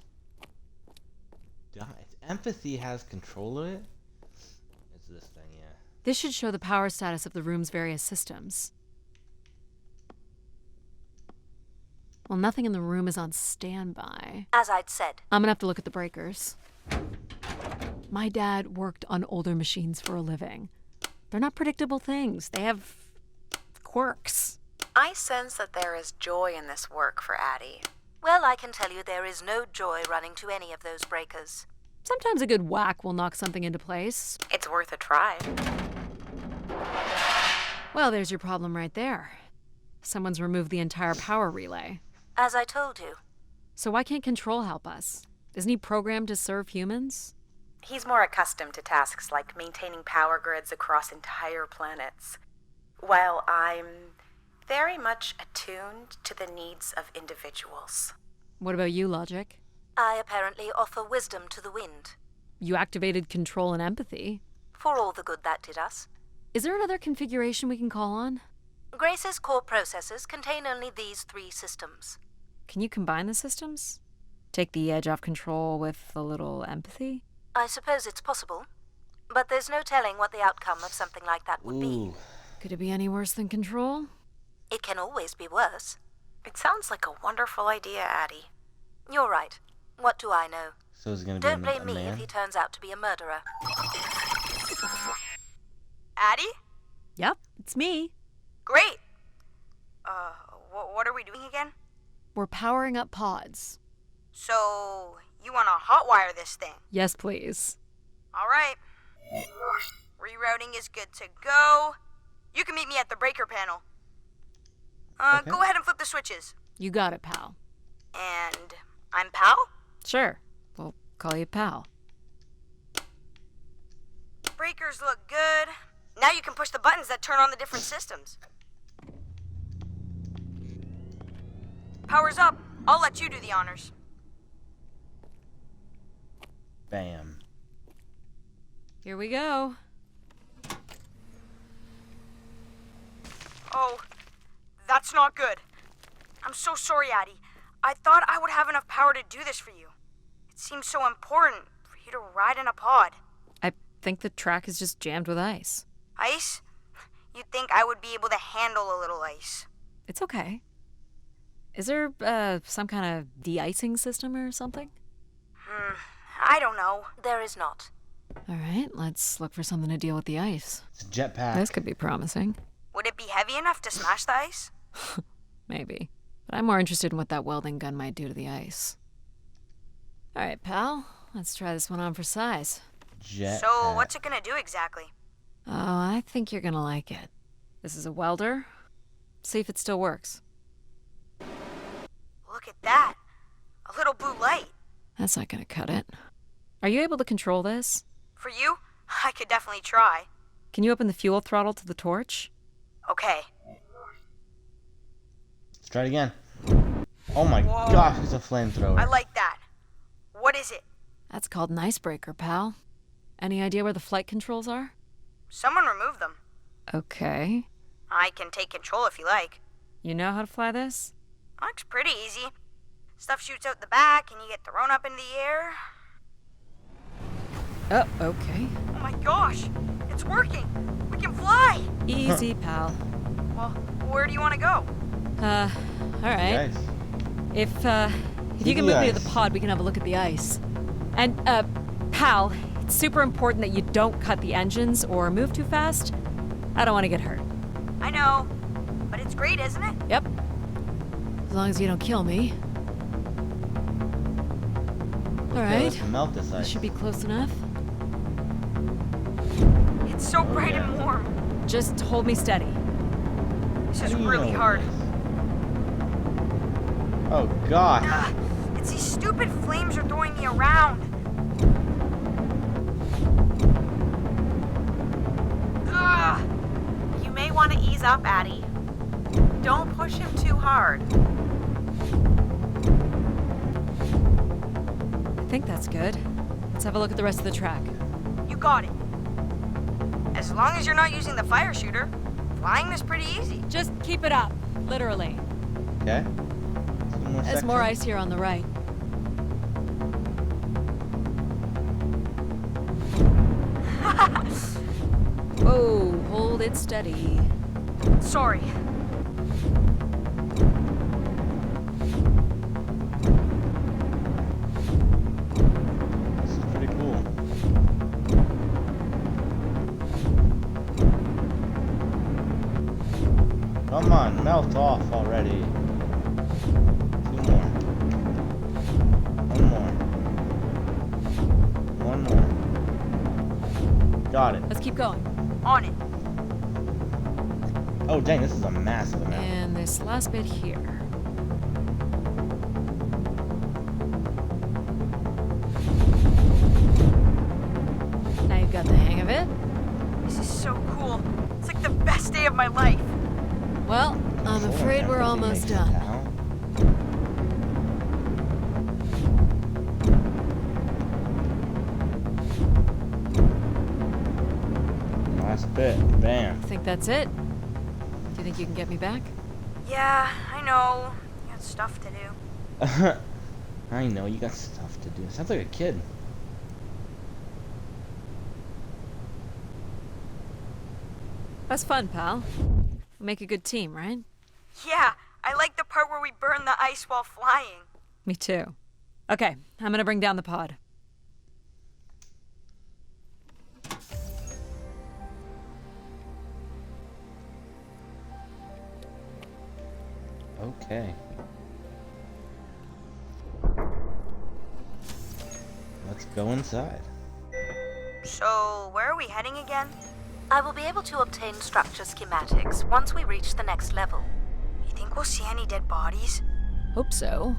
S1: die. Empathy has control of it. It's this thing, yeah.
S2: This should show the power status of the room's various systems. Well, nothing in the room is on standby.
S4: As I'd said,
S2: I'm gonna have to look at the breakers. My dad worked on older machines for a living. They're not predictable things. They have quirks.
S7: I sense that there is joy in this work for Addie.
S4: Well, I can tell you there is no joy running to any of those breakers.
S2: Sometimes a good whack will knock something into place.
S7: It's worth a try.
S2: Well, there's your problem right there. Someone's removed the entire power relay.
S4: As I told you,
S2: So why can't Control help us? Isn't he programmed to serve humans?
S7: He's more accustomed to tasks like maintaining power grids across entire planets, while I'm very much attuned to the needs of individuals.
S2: What about you, Logic?
S4: I apparently offer wisdom to the wind,
S2: You activated Control and Empathy.
S4: for all the good that did us.
S2: Is there another configuration we can call on?
S4: Grace's core processors contain only these 3 systems.
S2: Can you combine the systems? Take the edge off Control with a little empathy?
S4: I suppose it's possible, but there's no telling what the outcome of something like that would be.
S1: Ooh.
S2: Could it be any worse than Control?
S4: It can always be worse.
S7: It sounds like a wonderful idea, Addie.
S4: You're right. What do I know?
S1: So it's gonna be
S4: Don't
S1: a
S4: blame me
S1: man?
S4: if he turns out to be a murderer.
S8: Addie?
S2: Yep, it's me.
S8: Great. What are we doing again?
S2: We're powering up pods.
S8: So, you want to hotwire this thing?
S2: Yes, please.
S8: All right. Rerouting is good to go. You can meet me at the breaker panel.
S1: Okay.
S8: Go ahead and flip the switches.
S2: You got it, pal.
S8: And I'm Pal?
S2: Sure. We'll call you pal.
S8: Breakers look good. Now you can push the buttons that turn on the different systems. Power's up. I'll let you do the honors.
S1: Bam.
S2: Here we go.
S8: Oh, that's not good. I'm so sorry, Addie. I thought I would have enough power to do this for you. It seems so important for you to ride in a pod.
S2: I think the track is just jammed with ice.
S8: Ice? You'd think I would be able to handle a little ice.
S2: It's okay. Is there, some kind of de-icing system or something?
S8: I don't know.
S4: There is not.
S2: All right, let's look for something to deal with the ice.
S1: It's a jetpack.
S2: This could be promising.
S8: Would it be heavy enough to smash the ice?
S2: Maybe. But I'm more interested in what that welding gun might do to the ice. All right, pal. Let's try this one on for size.
S1: Jetpack.
S8: So, what's it gonna do exactly?
S2: Oh, I think you're gonna like it. This is a welder. See if it still works.
S8: Look at that. A little blue light.
S2: That's not gonna cut it. Are you able to control this?
S8: For you, I could definitely try.
S2: Can you open the fuel throttle to the torch?
S8: Okay.
S1: Let's try it again. Oh my
S8: Whoa.
S1: gosh, it's a flamethrower.
S8: I like that. What is it?
S2: That's called an icebreaker, pal. Any idea where the flight controls are?
S8: Someone removed them.
S2: Okay.
S8: I can take control if you like.
S2: You know how to fly this?
S8: Looks pretty easy. Stuff shoots out the back and you get thrown up into the air.
S2: Oh, okay.
S8: Oh my gosh, it's working. We can fly.
S2: Easy, pal.
S8: Well, where do you want to go?
S2: All right.
S1: Guys.
S2: If you
S1: See
S2: can
S1: the
S2: move me to
S1: ice.
S2: the pod, we can have a look at the ice. And, pal, it's super important that you don't cut the engines or move too fast. I don't want to get hurt.
S8: I know, but it's great, isn't it?
S2: Yep. As long as you don't kill me. All
S1: Okay,
S2: right.
S1: let's melt this
S2: This
S1: ice.
S2: should be close enough.
S8: It's so bright
S1: yeah.
S8: and warm.
S2: Just hold me steady.
S8: This
S1: How
S8: is
S1: do you
S8: really
S1: know
S8: hard.
S1: this? Oh gosh.
S8: Ugh, it's these stupid flames are throwing me around. Ugh.
S7: You may want to ease up, Addie. Don't push him too hard.
S2: I think that's good. Let's have a look at the rest of the track.
S8: You got it. As long as you're not using the fire shooter, flying is pretty easy.
S2: Just keep it up. Literally.
S1: Okay. Some more
S2: There's more
S1: section.
S2: ice here on the right. Whoa, hold it steady.
S8: Sorry.
S1: This is pretty cool. Come on, melt off already. 2 more. 1 more. 1 more. Got it.
S2: Let's keep going.
S8: On it.
S1: Oh dang, this is a massive amount.
S2: And this last bit here. Now you've got the hang of it.
S8: This is so cool. It's like the best day of my life.
S2: Well, I'm
S1: Control
S2: afraid
S1: and
S2: we're
S1: empathy
S2: almost
S1: makes
S2: done.
S1: Pal. Last bit. Bam.
S2: Think that's it? Do you think you can get me back?
S8: Yeah, I know. You got stuff to do.
S1: I know, you got stuff to do. Sounds like a kid.
S2: That's fun, pal. We make a good team, right?
S8: Yeah, I like the part where we burn the ice while flying.
S2: Me too. Okay, I'm gonna bring down the pod.
S1: Okay. Let's go inside.
S8: So, where are we heading again?
S4: I will be able to obtain structure schematics once we reach the next level.
S8: You think we'll see any dead bodies?
S2: Hope so.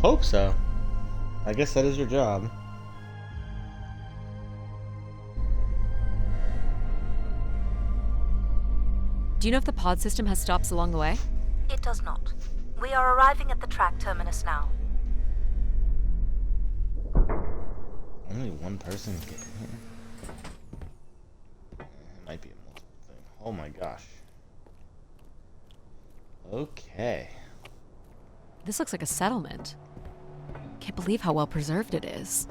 S1: Hope so. I guess that is your job.
S2: Do you know if the pod system has stops along the way?
S4: It does not. We are arriving at the track terminus now.
S1: Only one person can get here. It might be a multiple thing. Oh my gosh. Okay.
S2: This looks like a settlement. Can't believe how well preserved it is.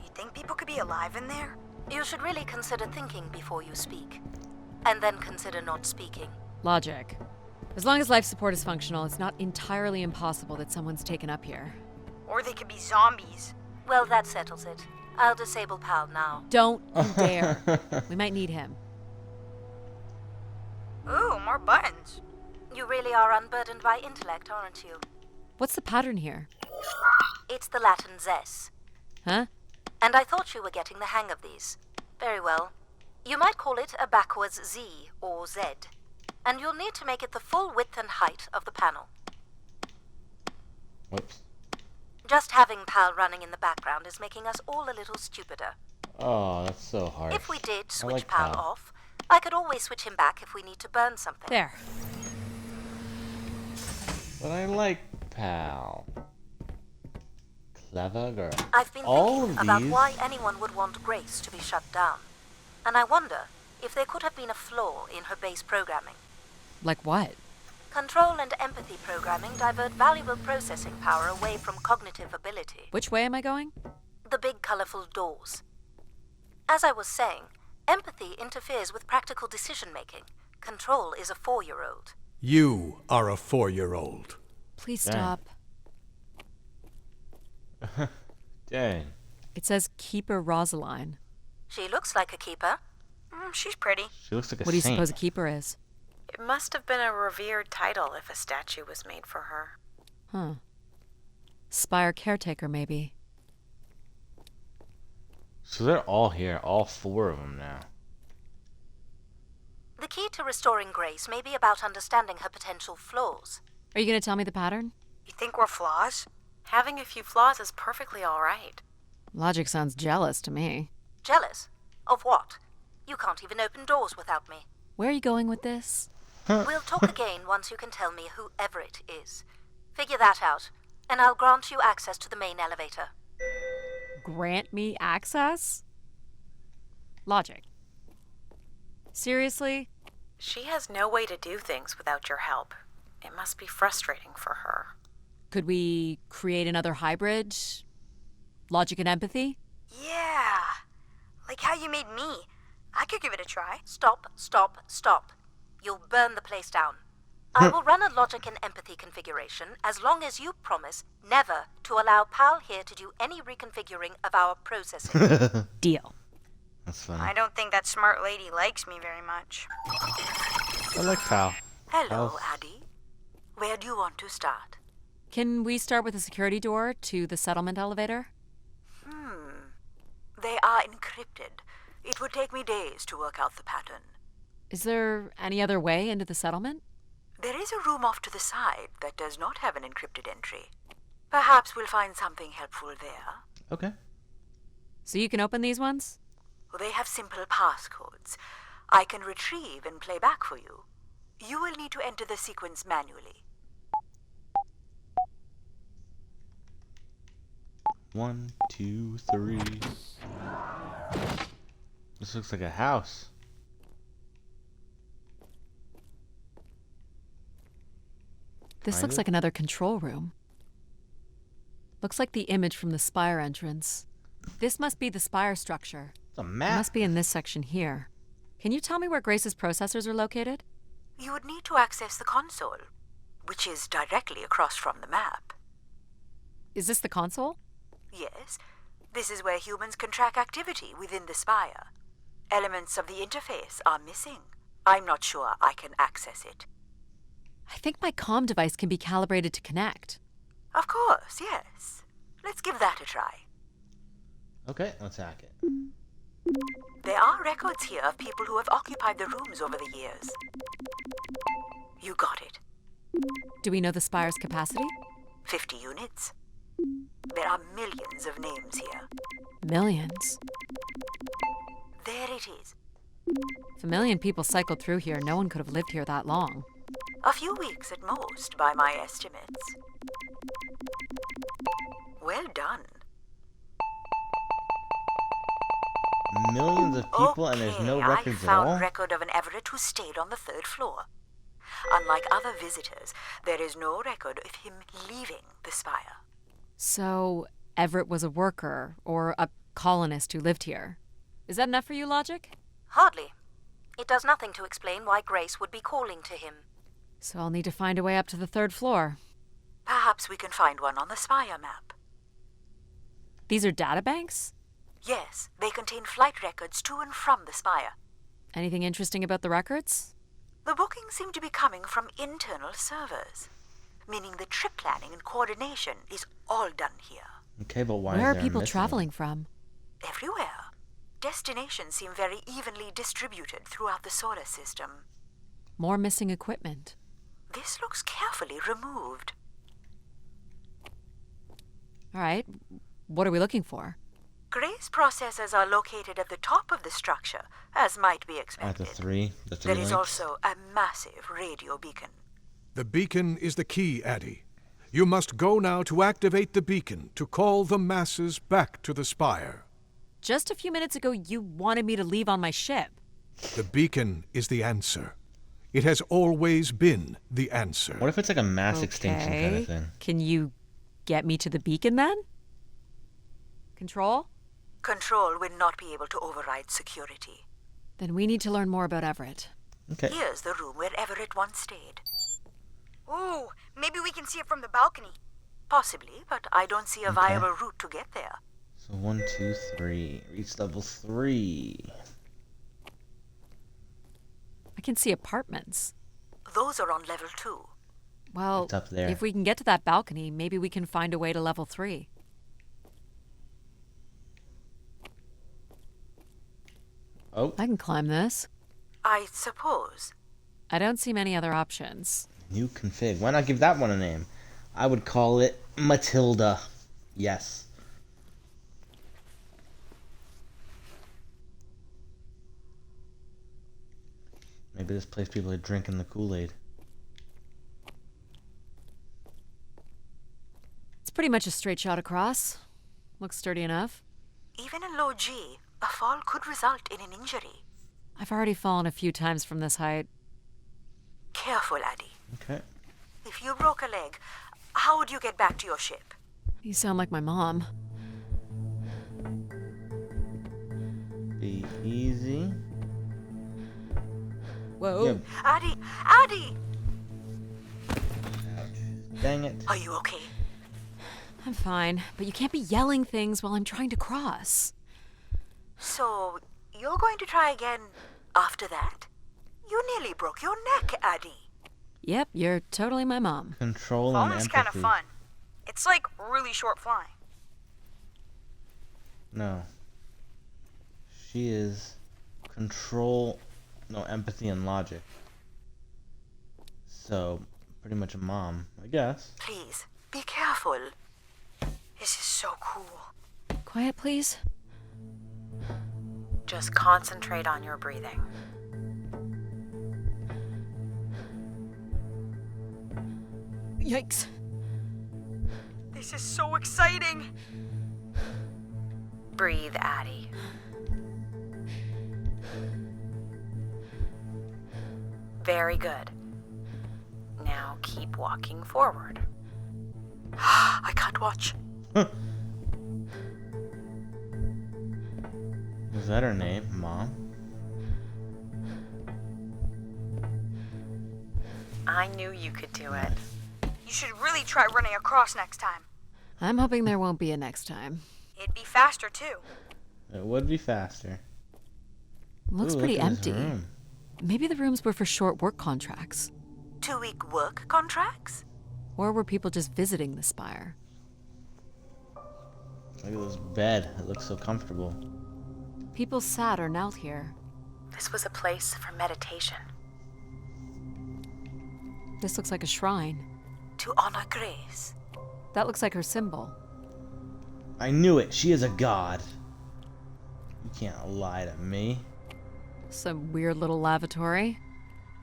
S8: You think people could be alive in there?
S4: You should really consider thinking before you speak. And then consider not speaking.
S2: Logic. As long as life support is functional, it's not entirely impossible that someone's taken up here.
S8: Or they could be zombies.
S4: Well, that settles it. I'll disable PAL now.
S2: Don't you dare. We might need him.
S8: Ooh, more buttons.
S4: You really are unburdened by intellect, aren't you?
S2: What's the pattern here?
S4: It's the Latin zes.
S2: Huh?
S4: And I thought you were getting the hang of these. Very well. You might call it a backwards Z or Z. And you'll need to make it the full width and height of the panel.
S1: Whoops.
S4: Just having PAL running in the background is making us all a little stupider.
S1: Oh, that's so hard.
S4: If we did switch
S1: like
S4: PAL
S1: PAL.
S4: off, I could always switch him back if we need to burn something.
S2: There.
S1: But I like Pal. Clever girl.
S4: I've been
S1: All
S4: thinking
S1: of
S4: about
S1: these-
S4: why anyone would want Grace to be shut down. And I wonder if there could have been a flaw in her base programming.
S2: Like what?
S4: Control and empathy programming divert valuable processing power away from cognitive ability.
S2: Which way am I going?
S4: The big colorful doors. As I was saying, empathy interferes with practical decision-making. Control is a 4-year-old.
S5: You are a 4-year-old.
S2: Please
S1: Dang.
S2: stop.
S1: Dang.
S2: It says Keeper Rosaline.
S4: She looks like a keeper.
S8: She's pretty.
S1: She looks like a
S2: What do you
S1: saint.
S2: suppose a keeper is?
S7: It must have been a revered title if a statue was made for her.
S2: Huh. Spire caretaker, maybe.
S1: So they're all here, all 4 of them now.
S4: The key to restoring Grace may be about understanding her potential flaws.
S2: Are you gonna tell me the pattern?
S8: You think we're flaws?
S7: Having a few flaws is perfectly all right.
S2: Logic sounds jealous to me.
S4: Jealous? Of what? You can't even open doors without me.
S2: Where are you going with this?
S4: We'll talk again once you can tell me who Everett is. Figure that out, and I'll grant you access to the main elevator.
S2: Grant me access? Logic. Seriously?
S7: She has no way to do things without your help. It must be frustrating for her.
S2: Could we create another hybrid? Logic and empathy?
S8: Yeah. Like how you made me. I could give it a try.
S4: Stop, stop, stop. You'll burn the place down. I will run a logic and empathy configuration as long as you promise never to allow PAL here to do any reconfiguring of our processing.
S2: Deal.
S1: That's funny.
S8: I don't think that smart lady likes me very much.
S1: I like Pal.
S9: Hello,
S1: House.
S9: Addie. Where do you want to start?
S2: Can we start with the security door to the settlement elevator?
S9: They are encrypted. It would take me days to work out the pattern.
S2: Is there any other way into the settlement?
S9: There is a room off to the side that does not have an encrypted entry. Perhaps we'll find something helpful there.
S1: Okay.
S2: So you can open these ones?
S9: They have simple passcodes. I can retrieve and play back for you. You will need to enter the sequence manually.
S1: 1, 2, 3. This looks like a house.
S2: This
S1: Kind
S2: looks
S1: of.
S2: like another control room. Looks like the image from the spire entrance. This must be the spire structure.
S1: It's a
S2: It
S1: map.
S2: must be in this section here. Can you tell me where Grace's processors are located?
S9: You would need to access the console, which is directly across from the map.
S2: Is this the console?
S9: Yes, this is where humans can track activity within the spire. Elements of the interface are missing. I'm not sure I can access it.
S2: I think my comm device can be calibrated to connect.
S9: Of course, yes. Let's give that a try.
S1: Okay, let's hack it.
S9: There are records here of people who have occupied the rooms over the years. You got it.
S2: Do we know the spire's capacity?
S9: 50 units. There are millions of names here.
S2: Millions.
S9: There it is.
S2: If a million people cycled through here, no one could have lived here that long.
S9: A few weeks at most, by my estimates. Well done.
S1: Millions of people and there's no
S9: Okay,
S1: records
S9: I
S1: at all?
S9: found record of an Everett who stayed on the 3rd floor. Unlike other visitors, there is no record of him leaving the spire.
S2: So, Everett was a worker, or a colonist who lived here. Is that enough for you, Logic?
S4: Hardly. It does nothing to explain why Grace would be calling to him.
S2: So I'll need to find a way up to the 3rd floor.
S9: Perhaps we can find one on the spire map.
S2: These are databanks?
S9: Yes, they contain flight records to and from the spire.
S2: Anything interesting about the records?
S9: The bookings seem to be coming from internal servers, meaning the trip planning and coordination is all done here.
S1: Okay, but why
S2: Where
S1: is
S2: are
S1: there a
S2: people
S1: missing
S2: traveling from?
S9: Everywhere. Destinations seem very evenly distributed throughout the solar system.
S2: More missing equipment.
S9: This looks carefully removed.
S2: All right, what are we looking for?
S9: Grace processors are located at the top of the structure, as might be
S1: At
S9: expected.
S1: the three
S9: There is
S1: links?
S9: also a massive radio beacon.
S5: The beacon is the key, Addie. You must go now to activate the beacon to call the masses back to the spire.
S2: Just a few minutes ago, you wanted me to leave on my ship.
S5: The beacon is the answer. It has always been the answer.
S1: What if it's like a mass extinction kind
S2: Okay.
S1: of thing?
S2: Can you get me to the beacon then? Control?
S9: Control will not be able to override security.
S2: Then we need to learn more about Everett.
S1: Okay.
S9: Here's the room where Everett once stayed.
S8: Ooh, maybe we can see it from the balcony.
S9: Possibly, but I don't see a viable route to get there.
S1: So 1, 2, 3. Reach level 3.
S2: I can see apartments.
S9: Those are on level 2.
S2: Well,
S1: It's up there.
S2: if we can get to that balcony, maybe we can find a way to level 3.
S1: Oh,
S2: I can climb this.
S9: I suppose.
S2: I don't see many other options.
S1: new config. Why not give that one a name? I would call it Matilda. Yes. Maybe this place people are drinking the Kool-Aid.
S2: It's pretty much a straight shot across. Looks sturdy enough.
S9: Even in low G, a fall could result in an injury.
S2: I've already fallen a few times from this height.
S9: Careful, Addie.
S1: Okay.
S9: If you broke a leg, how would you get back to your ship?
S2: You sound like my mom.
S1: Be easy.
S2: Whoa.
S1: Yeah.
S9: Addie! Addie!
S1: Dang it.
S9: Are you okay?
S2: I'm fine, but you can't be yelling things while I'm trying to cross.
S9: So, you're going to try again after that? You nearly broke your neck, Addie.
S2: Yep, you're totally my mom.
S1: Control and
S8: Falling's
S1: empathy.
S8: kind of fun. It's like really short flying.
S1: No. She is control, no, empathy and logic. So, pretty much a mom, I guess.
S9: Please, be careful.
S8: This is so cool.
S2: Quiet, please.
S7: Just concentrate on your breathing.
S2: Yikes.
S8: This is so exciting.
S7: Breathe, Addie. Very good. Now keep walking forward.
S9: I can't watch.
S1: Is that her name, Mom?
S7: I knew you could do it.
S8: You should really try running across next time.
S2: I'm hoping there won't be a next time.
S8: It'd be faster too.
S1: It would be faster.
S2: Looks
S1: Ooh,
S2: pretty
S1: look at this
S2: empty.
S1: room.
S2: Maybe the rooms were for short work contracts.
S9: 2-week work contracts?
S2: Or were people just visiting the spire?
S1: Look at this bed. It looks so comfortable.
S2: People sat or knelt here.
S7: This was a place for meditation.
S2: This looks like a shrine.
S9: To honor Grace.
S2: That looks like her symbol.
S1: I knew it. She is a god. You can't lie to me.
S2: Some weird little lavatory.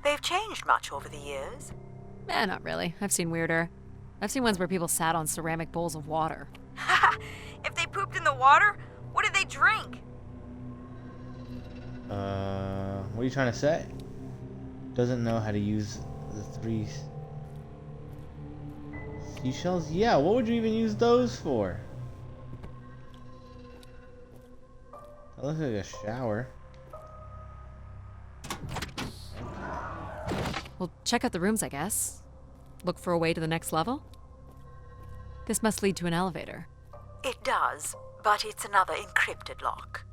S9: They've changed much over the years.
S2: Not really. I've seen weirder. I've seen ones where people sat on ceramic bowls of water.
S8: If they pooped in the water, what did they drink?
S1: What are you trying to say? Doesn't know how to use the 3 seashells? Yeah, what would you even use those for? That looks like a shower.
S2: Well, check out the rooms, I guess. Look for a way to the next level? This must lead to an elevator.
S9: It does, but it's another encrypted lock.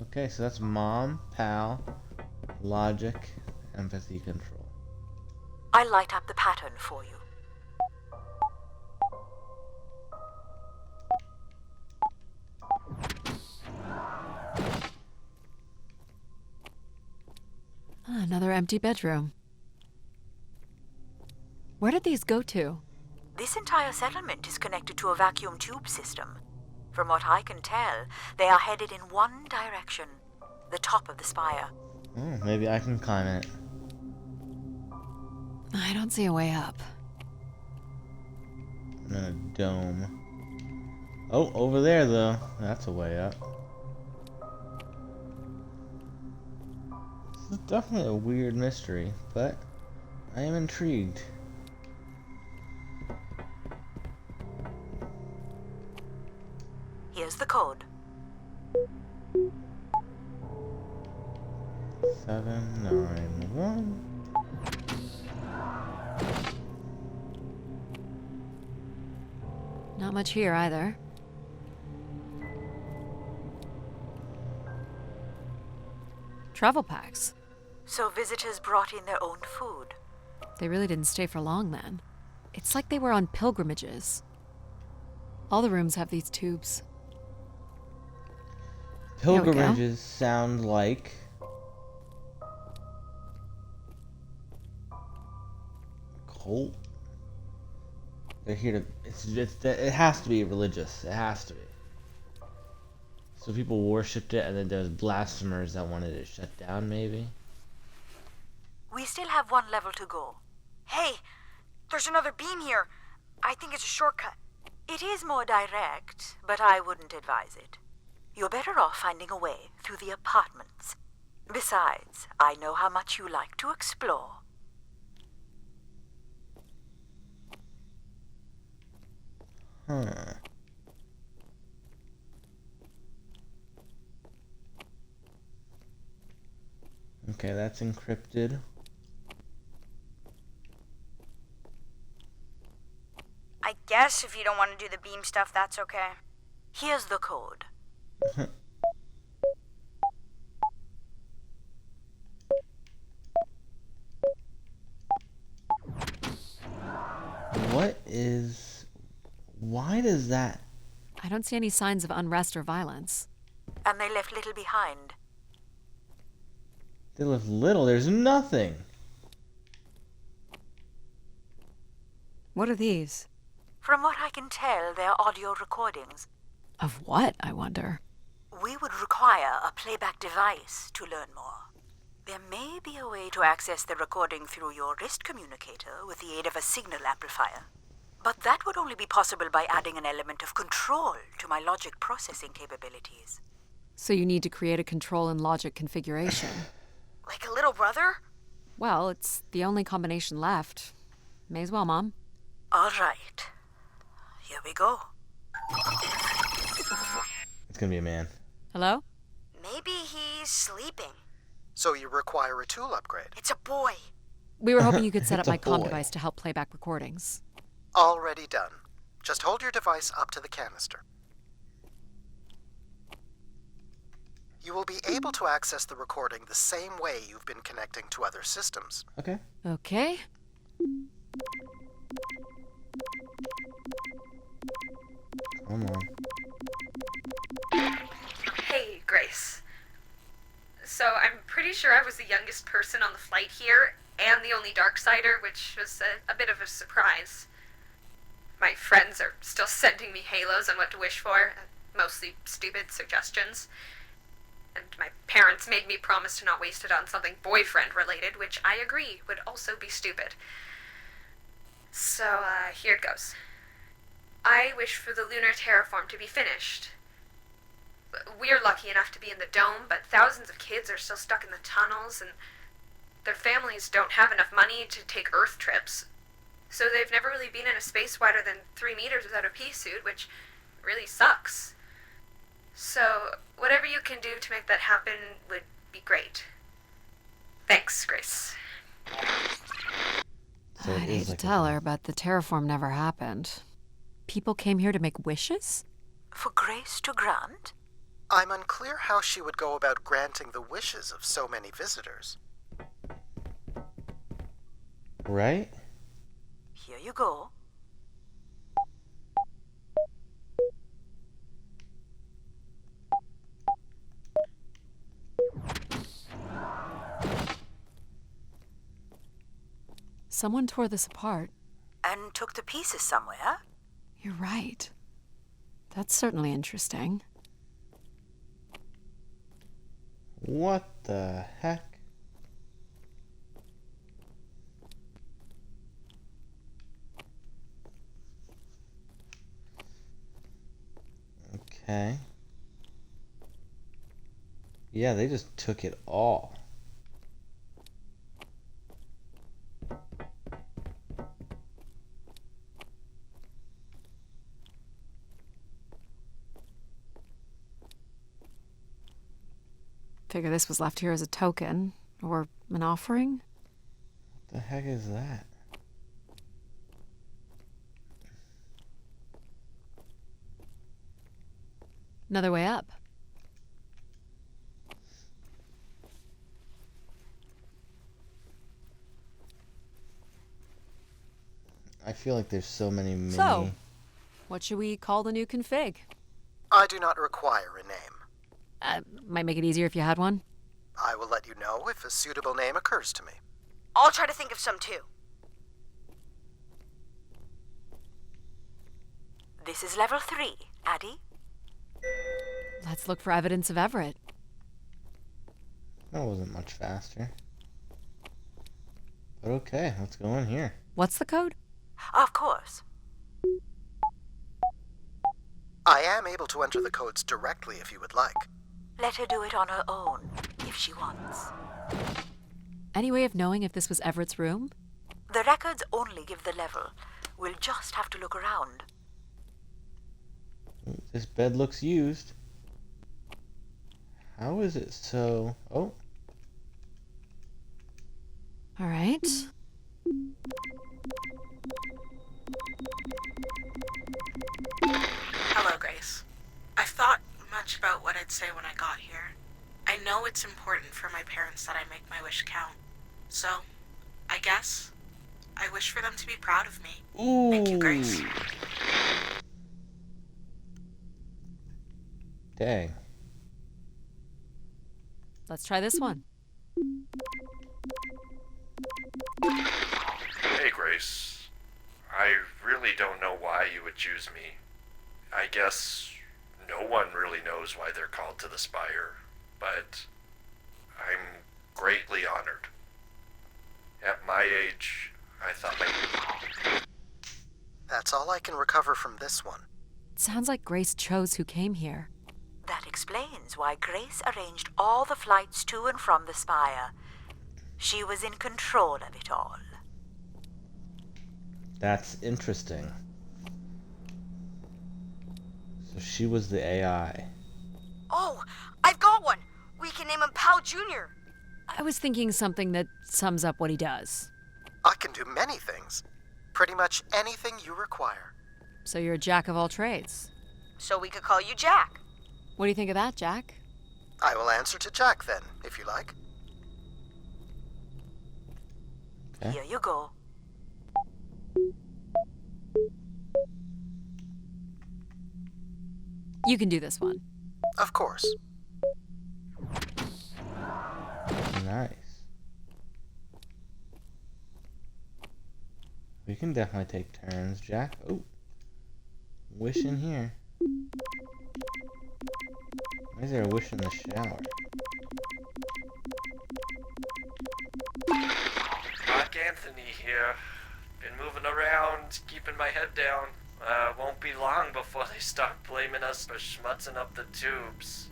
S1: Okay, so that's mom, pal, logic, empathy, control.
S9: I'll light up the pattern for you.
S2: Another empty bedroom. Where did these go to?
S9: This entire settlement is connected to a vacuum tube system. From what I can tell, they are headed in one direction, the top of the spire.
S1: Oh, maybe I can climb it.
S2: I don't see a way up.
S1: I'm in a dome. Oh, over there though. That's a way up. This is definitely a weird mystery, but I am intrigued.
S9: Here's the code.
S1: 791.
S2: Not much here either. Travel packs.
S9: So visitors brought in their own food.
S2: They really didn't stay for long then. It's like they were on pilgrimages. All the rooms have these tubes. There we go.
S1: Pilgrimages sound like cult. They're here to. It has to be religious. It has to be. So people worshipped it, and then there's blasphemers that wanted it shut down. Maybe.
S9: We still have one level to go.
S8: Hey, there's another beam here. I think it's a shortcut.
S9: It is more direct, but I wouldn't advise it. You're better off finding a way through the apartments. Besides, I know how much you like to explore.
S1: Huh. Okay, that's encrypted.
S8: I guess if you don't want to do the beam stuff, that's okay.
S9: Here's the code.
S1: is that?
S2: I don't see any signs of unrest or violence.
S9: And they left little behind.
S1: They left little. There's nothing.
S2: What are these?
S9: From what I can tell, they're audio recordings.
S2: Of what, I wonder?
S9: We would require a playback device to learn more. There may be a way to access the recording through your wrist communicator with the aid of a signal amplifier. But that would only be possible by adding an element of control to my logic processing capabilities.
S2: So you need to create a control and logic configuration.
S8: Like a little brother?
S2: Well, it's the only combination left. May as well, Mom.
S9: All right. Here we go.
S1: It's gonna be a man.
S2: Hello?
S8: Maybe he's sleeping.
S3: So you require a tool upgrade.
S8: It's a boy.
S2: We were hoping you could set up
S1: It's a
S2: my comm
S1: boy.
S2: device to help play back recordings.
S3: Already done. Just hold your device up to the canister. You will be able to access the recording the same way you've been connecting to other systems.
S1: Okay.
S2: Okay.
S1: Come on.
S10: Hey, Grace. So I'm pretty sure I was the youngest person on the flight here, and the only Darksider, which was a bit of a surprise. My friends are still sending me halos on what to wish for, mostly stupid suggestions. And my parents made me promise to not waste it on something boyfriend-related, which I agree would also be stupid. So, here it goes. I wish for the lunar terraform to be finished. We're lucky enough to be in the dome, but thousands of kids are still stuck in the tunnels, and their families don't have enough money to take Earth trips. So they've never really been in a space wider than 3 meters without a pea suit, which really sucks. So, whatever you can do to make that happen would be great. Thanks, Grace.
S1: So it
S2: I'd
S1: is
S2: hate to
S1: like
S2: tell her, but the terraform never happened. People came here to make wishes?
S9: For Grace to grant?
S3: I'm unclear how she would go about granting the wishes of so many visitors.
S1: Right?
S9: Here you go.
S2: Someone tore this apart.
S9: And took the pieces somewhere?
S2: You're right. That's certainly interesting.
S1: What the heck? Okay. Yeah, they just took it all.
S2: Figure this was left here as a token, or an offering?
S1: What the heck is that?
S2: Another way up.
S1: I feel like there's so many mini...
S2: So, what should we call the new config?
S3: I do not require a name.
S2: Might make it easier if you had one.
S3: I will let you know if a suitable name occurs to me.
S8: I'll try to think of some too.
S9: This is level 3, Addie.
S2: Let's look for evidence of Everett.
S1: That wasn't much faster. But okay, let's go in here.
S2: What's the code?
S9: Of course.
S3: I am able to enter the codes directly if you would like.
S9: Let her do it on her own, if she wants.
S2: Any way of knowing if this was Everett's room?
S9: The records only give the level. We'll just have to look around.
S1: This bed looks used. How is it so... Oh.
S2: All right.
S7: Hello, Grace. I've thought much about what I'd say when I got here. I know it's important for my parents that I make my wish count. So, I guess, I wish for them to be proud of me.
S1: Ooh.
S7: Thank you, Grace.
S1: Dang.
S2: Let's try this one.
S11: Hey, Grace. I really don't know why you would choose me. I guess no one really knows why they're called to the Spire, but I'm greatly honored. At my age, I thought
S3: That's all I can recover from this one.
S2: It sounds like Grace chose who came here.
S9: That explains why Grace arranged all the flights to and from the Spire. She was in control of it all.
S1: That's interesting. So she was the AI.
S8: Oh, I've got one! We can name him Pal Jr.
S2: I was thinking something that sums up what he does.
S3: I can do many things. Pretty much anything you require.
S2: So you're a jack of all trades.
S8: So we could call you Jack.
S2: What do you think of that, Jack?
S3: I will answer to Jack then, if you like.
S1: Okay.
S9: Here you go.
S2: You can do this one.
S3: Of course.
S1: Nice. We can definitely take turns, Jack. Oh. Wish in here. Why is there a wish in the shower?
S11: Mark Anthony here. Been moving around, keeping my head down. Won't be long before they start blaming us for schmutzing up the tubes.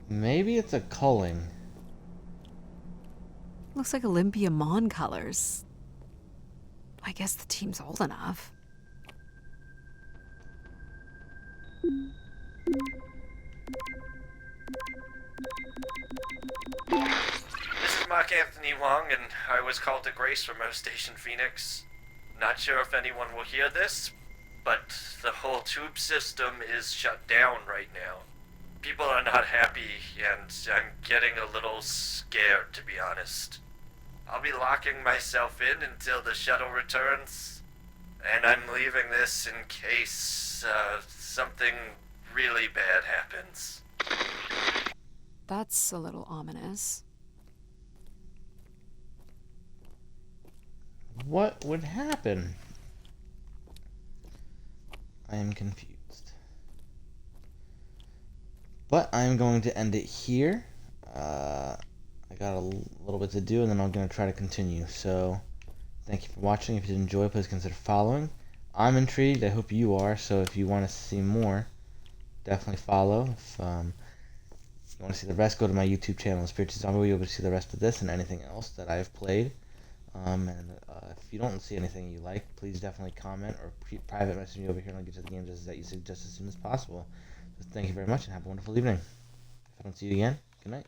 S1: Maybe it's a culling.
S2: Looks like Olympia Mon colors. I guess the team's old enough.
S11: This is Mark Anthony Wong, and I was called to Grace from Earth Station Phoenix. Not sure if anyone will hear this, but the whole tube system is shut down right now. People are not happy, and I'm getting a little scared, to be honest. I'll be locking myself in until the shuttle returns, and I'm leaving this in case something really bad happens.
S2: That's a little ominous.
S1: What would happen? I am confused. But I'm going to end it here. I got a little bit to do, and then I'm going to try to continue. So, thank you for watching. If you did enjoy, please consider following. I'm intrigued. I hope you are. So, if you want to see more, definitely follow. If you want to see the rest, go to my YouTube channel, Spiritual Zombie, where you'll be able to see the rest of this and anything else that I've played. If you don't see anything you like, please definitely comment or private message me over here, and I'll get to the games that you suggest as soon as possible. So, thank you very much, and have a wonderful evening. If I don't see you again, good night.